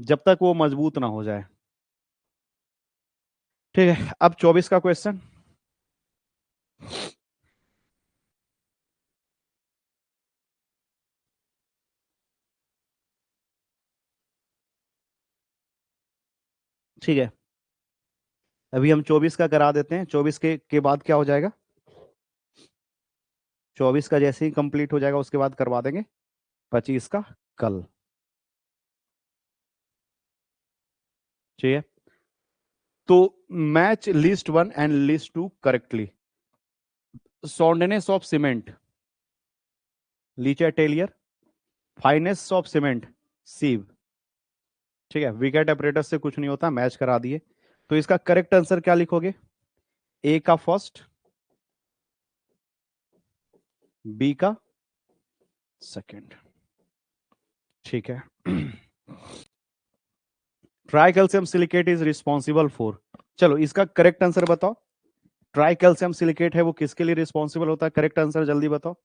जब तक वो मजबूत ना हो जाए। ठीक है, अब 24 का क्वेश्चन। ठीक है, अभी हम 24 का करा देते हैं, 24 के बाद क्या हो जाएगा? 24 का जैसे ही कंप्लीट हो जाएगा उसके बाद करवा देंगे 25 का कल। ठीक है, तो match list 1 and list 2 correctly. Soundness of cement Le Chatelier, fineness of cement sieve. ठीक है, विकेट अपरेटस से कुछ नहीं होता, मैच करा दिए। तो इसका करेक्ट आंसर क्या लिखोगे? ए का फर्स्ट, बी का सेकंड। ठीक है। Try calcium silicate is responsible for, चलो इसका करेक्ट आंसर बताओ। ट्राई कैल्शियम सिलिकेट है वो किसके लिए रिस्पॉन्सिबल होता है? करेक्ट आंसर जल्दी बताओ।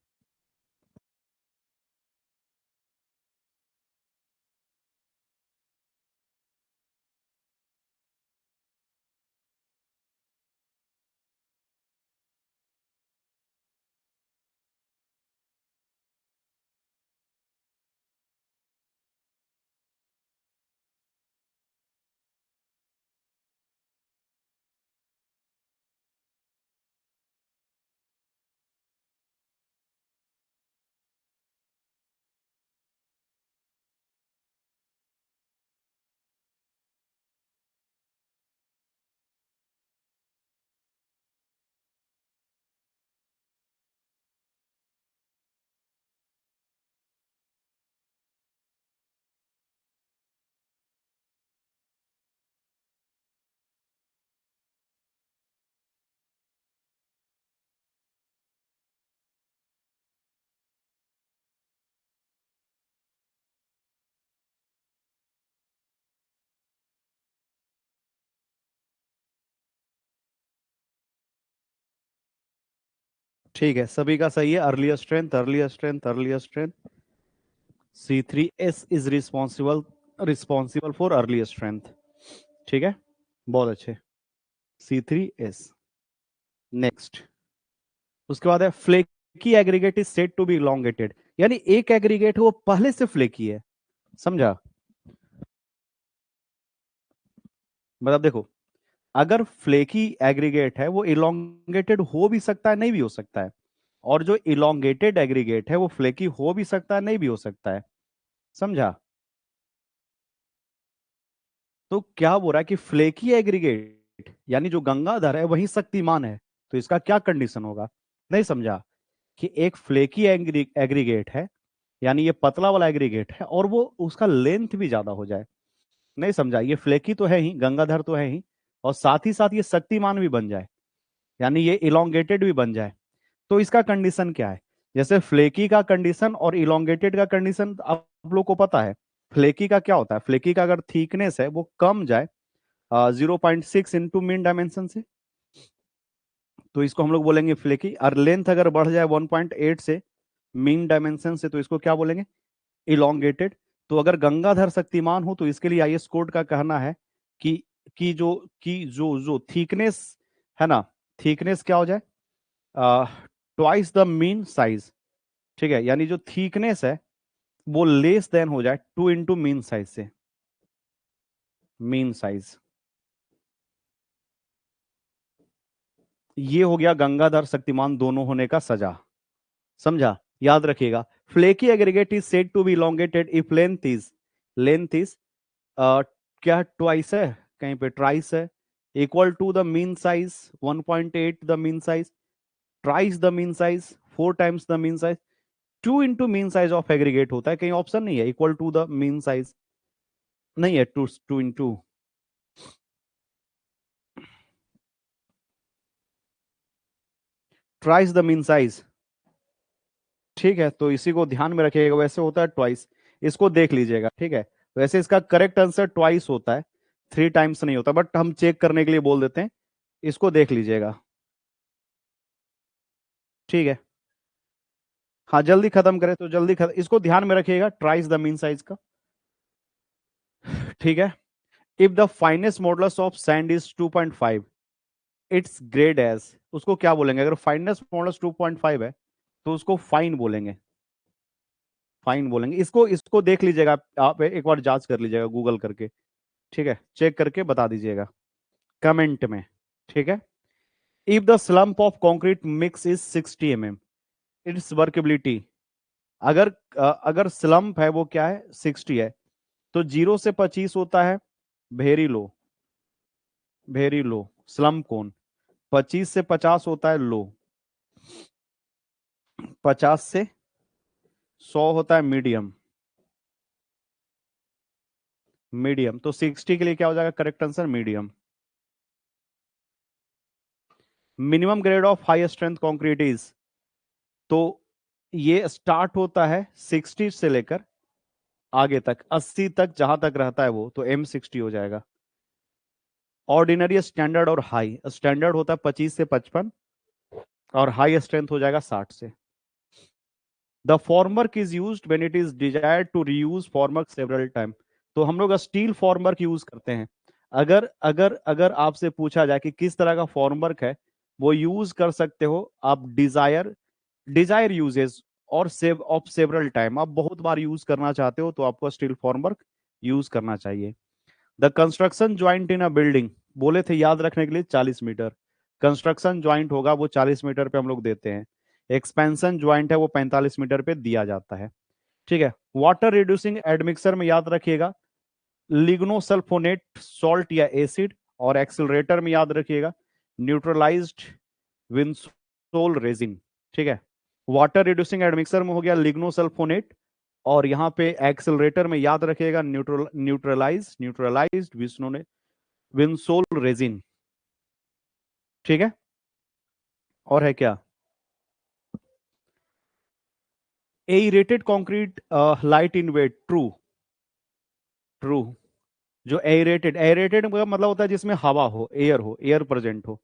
ठीक है, सभी का सही है। Earlier strength, earlier strength, earlier strength. C3S is responsible responsible for earlier strength. ठीक है, बहुत अच्छे। C3S। नेक्स्ट, उसके बाद है flaky aggregate is said to be elongated, यानी एक एग्रीगेट है वो पहले से फ्लेकी है। समझा? मतलब देखो, अगर फ्लेकी एग्रीगेट है वो इलोंगेटेड हो भी सकता है, नहीं भी हो सकता है। और जो इलोंगेटेड एग्रीगेट है वो फ्लेकी हो भी सकता है, नहीं भी हो सकता है। समझा? तो क्या बोल रहा है कि फ्लेकी एग्रीगेट यानी जो गंगाधर है वही शक्तिमान है। तो इसका क्या कंडीशन होगा? नहीं समझा? कि एक फ्लेकी एग्रीगेट है, यानी ये पतला वाला एग्रीगेट है और वो उसका लेंथ भी ज्यादा हो जाए। नहीं समझा? ये फ्लेकी तो है ही, गंगाधर तो है ही, और साथ ही साथ ये शक्तिमान भी बन जाए, यानी ये इलोंगेटेड भी बन जाए। तो इसका कंडीशन क्या है? जैसे फ्लेकी का कंडीशन और इलोंगेटेड का कंडीशन आप लोग को पता है। फ्लेकी का क्या होता है? फ्लेकी का अगर थिकनेस है वो कम जाए 0.6 इंटू मीन डायमेंशन से, तो इसको हम लोग बोलेंगे फ्लेकी। और लेंथ अगर बढ़ जाए 1.8 से मीन डायमेंशन से, तो इसको क्या बोलेंगे? इलोंगेटेड। तो अगर गंगाधर शक्तिमान हो तो इसके लिए आईएस कोड का कहना है कि जो थिकनेस है ना, थिकनेस क्या हो जाए? Twice the mean size. ठीक है, यानी जो थिकनेस है वो लेस देन हो जाए 2 इंटू मीन साइज से। मीन साइज, ये हो गया गंगाधर शक्तिमान दोनों होने का सजा। समझा? याद रखिएगा, flaky aggregate is said to be elongated if length is क्या ट्वाइस है, कहीं पे ट्राइस है, equal to the mean size 1.8 the mean size, thrice the mean size 4 times the mean size, 2 into mean size of aggregate होता है। कहीं ऑप्शन नहीं है equal to the mean size, नहीं है, two into thrice the mean size. ठीक है, तो इसी को ध्यान में रखिएगा, वैसे होता है ट्वाइस, इसको देख लीजिएगा। ठीक है, वैसे इसका करेक्ट आंसर ट्वाइस होता है, 3 टाइम्स नहीं होता, बट हम चेक करने के लिए बोल देते हैं, इसको देख लीजिएगा। ठीक है, हाँ जल्दी खत्म करें तो जल्दी खत्म, इसको ध्यान में रखिएगा, ट्राइस द मीन साइज का। ठीक है, if the finest modulus of sand is 2.5, it's grade as, उसको क्या बोलेंगे? अगर फाइनेस्ट मॉडुलस 2.5 है तो उसको फाइन बोलेंगे, फाइन बोलेंगे। इसको इसको देख लीजिएगा, आप एक बार जांच कर लीजिएगा गूगल करके। ठीक है, चेक करके बता दीजिएगा कमेंट में। ठीक है, if the slump of concrete mix is 60 mm, it's workability. अगर स्लम्प है वो क्या है 60 है, तो 0 से 25 होता है very low, very low slump कोण। 25 से 50 होता है लो, 50 से 100 होता है मीडियम, मीडियम। तो 60 के लिए क्या हो जाएगा correct answer medium. Minimum grade of high strength concrete is, तो ये स्टार्ट होता है 60 से लेकर आगे तक 80 तक, जहां तक रहता है वो तो M60 हो जाएगा। ऑर्डिनरी, स्टैंडर्ड और हाई। स्टैंडर्ड होता है 25 से 55 और हाई स्ट्रेंथ हो जाएगा 60 से। The formwork is used when it is desired to reuse formwork several time. तो हम लोग स्टील फॉर्मवर्क यूज करते हैं। अगर अगर अगर आपसे पूछा जाए कि किस तरह का फॉर्मवर्क है, वो यूज कर सकते हो आप डिजायर, डिजायर यूजेस और सेव ऑफ सेवरल टाइम, आप बहुत बार यूज करना चाहते हो तो आपको स्टील फॉर्मवर्क यूज करना चाहिए। The construction joint in a building, बोले थे याद रखने के लिए 40 मीटर कंस्ट्रक्शन ज्वाइंट होगा, वो 40 मीटर पे हम लोग देते हैं। एक्सपेंशन ज्वाइंट है वो 45 मीटर पे दिया जाता है। ठीक है। वाटर रिड्यूसिंग एडमिक्सर में याद रखिएगा लिग्नोसल्फोनेट सॉल्ट या एसिड, और एक्सिलरेटर में याद रखिएगा न्यूट्रलाइज्ड विंसोल रेजिन। ठीक है। वाटर रिड्यूसिंग एडमिक्सर में हो गया लिग्नोसल्फोनेट, और यहां पे एक्सिलरेटर में याद रखिएगा न्यूट्रलाइज्ड विंसोल रेजिन। ठीक है। और है क्या, aerated concrete light in weight, true, true. जो एरेटेड, एरेटेड का मतलब होता है जिसमें हवा हो, एयर हो, एयर प्रेजेंट हो।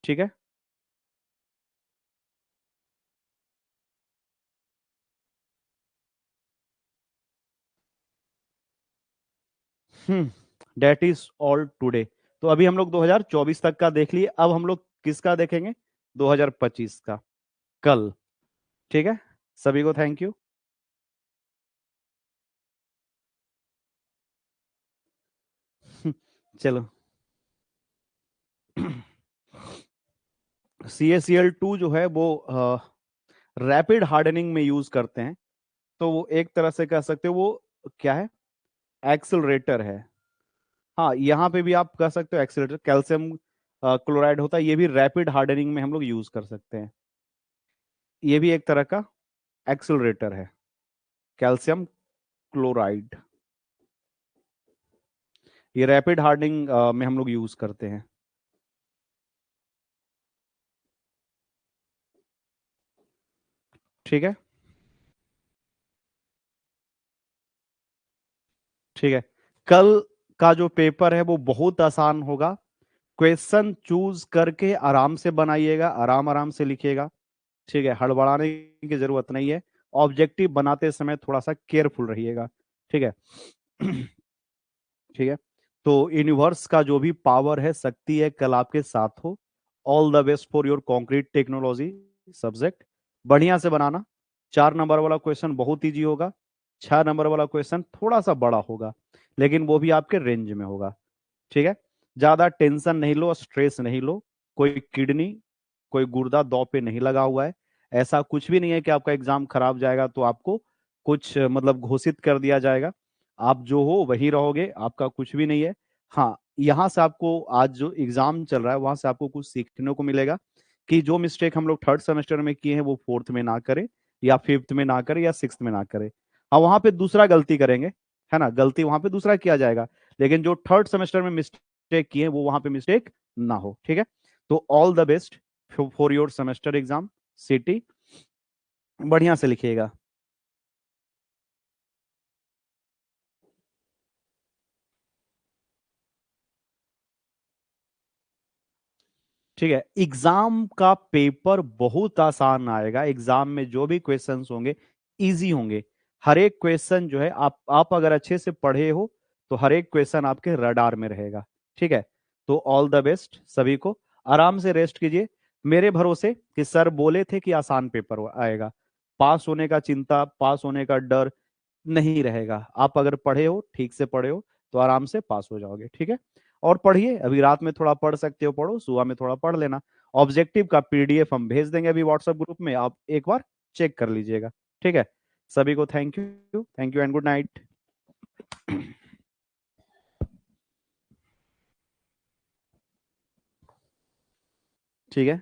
ठीक है। Date is all today. तो अभी हम लोग 2024 तक का देख लिए, अब हम लोग किसका देखेंगे 2025 का, कल। ठीक है। सभी को थैंक यू। चलो। CaCl2 जो है वो रैपिड हार्डनिंग में यूज करते हैं, तो वो एक तरह से कह सकते हो वो क्या है, एक्सिलरेटर है। हाँ, यहाँ पे भी आप कह सकते हो एक्सिलेटर। कैल्शियम क्लोराइड होता है, ये भी रैपिड हार्डनिंग में हम लोग यूज कर सकते हैं। ये भी एक तरह का एक्सिलरेटर है, कैल्शियम क्लोराइड। ये रैपिड हार्डनिंग में हम लोग यूज करते हैं। ठीक है। ठीक है। कल का जो पेपर है वो बहुत आसान होगा। क्वेश्चन चूज करके आराम से बनाइएगा, आराम आराम से लिखिएगा। ठीक है, हड़बड़ाने की जरूरत नहीं है। ऑब्जेक्टिव बनाते समय थोड़ा सा केयरफुल रहिएगा। ठीक है। ठीक है। तो यूनिवर्स का जो भी पावर है, शक्ति है, कल आपके साथ हो। All the best for your concrete technology subject. बढ़िया से बनाना। 4 नंबर वाला क्वेश्चन बहुत इजी होगा, 6 नंबर वाला क्वेश्चन थोड़ा सा बड़ा होगा, लेकिन वो भी आपके रेंज में होगा। ठीक है। ज्यादा टेंशन नहीं लो, स्ट्रेस नहीं लो। कोई किडनी, कोई गुर्दा दौ पे नहीं लगा हुआ है। ऐसा कुछ भी नहीं है कि आपका एग्जाम खराब जाएगा तो आपको कुछ मतलब घोषित कर दिया जाएगा। आप जो हो वही रहोगे, आपका कुछ भी नहीं है। हाँ, यहाँ से आपको आज जो एग्जाम चल रहा है वहां से आपको कुछ सीखने को मिलेगा कि जो मिस्टेक हम लोग थर्ड सेमेस्टर में किए हैं वो फोर्थ में ना करें, या फिफ्थ में ना करें, या सिक्स में ना करें। हाँ, वहां पे दूसरा गलती करेंगे, है ना, गलती वहां पे दूसरा किया जाएगा, लेकिन जो थर्ड सेमेस्टर में मिस्टेक किए वो वहां पे मिस्टेक ना हो। ठीक है। तो all the best for your semester exam city, बढ़िया से लिखिएगा। ठीक है। एग्जाम का पेपर बहुत आसान आएगा, एग्जाम में जो भी क्वेश्चंस होंगे इजी होंगे। हर एक क्वेश्चन जो है, आप अगर अच्छे से पढ़े हो तो हर एक क्वेश्चन आपके रडार में रहेगा। ठीक है। तो ऑल द बेस्ट सभी को, आराम से रेस्ट कीजिए। मेरे भरोसे कि सर बोले थे कि आसान पेपर आएगा, पास होने का चिंता, पास होने का डर नहीं रहेगा। आप अगर पढ़े हो, ठीक से पढ़े हो, तो आराम से पास हो जाओगे। ठीक है। और पढ़िए, अभी रात में थोड़ा पढ़ सकते हो, पढ़ो, सुबह में थोड़ा पढ़ लेना। ऑब्जेक्टिव का पीडीएफ हम भेज देंगे अभी व्हाट्सएप ग्रुप में, आप एक बार चेक कर लीजिएगा। ठीक है, सभी को thank you and good night. ठीक है।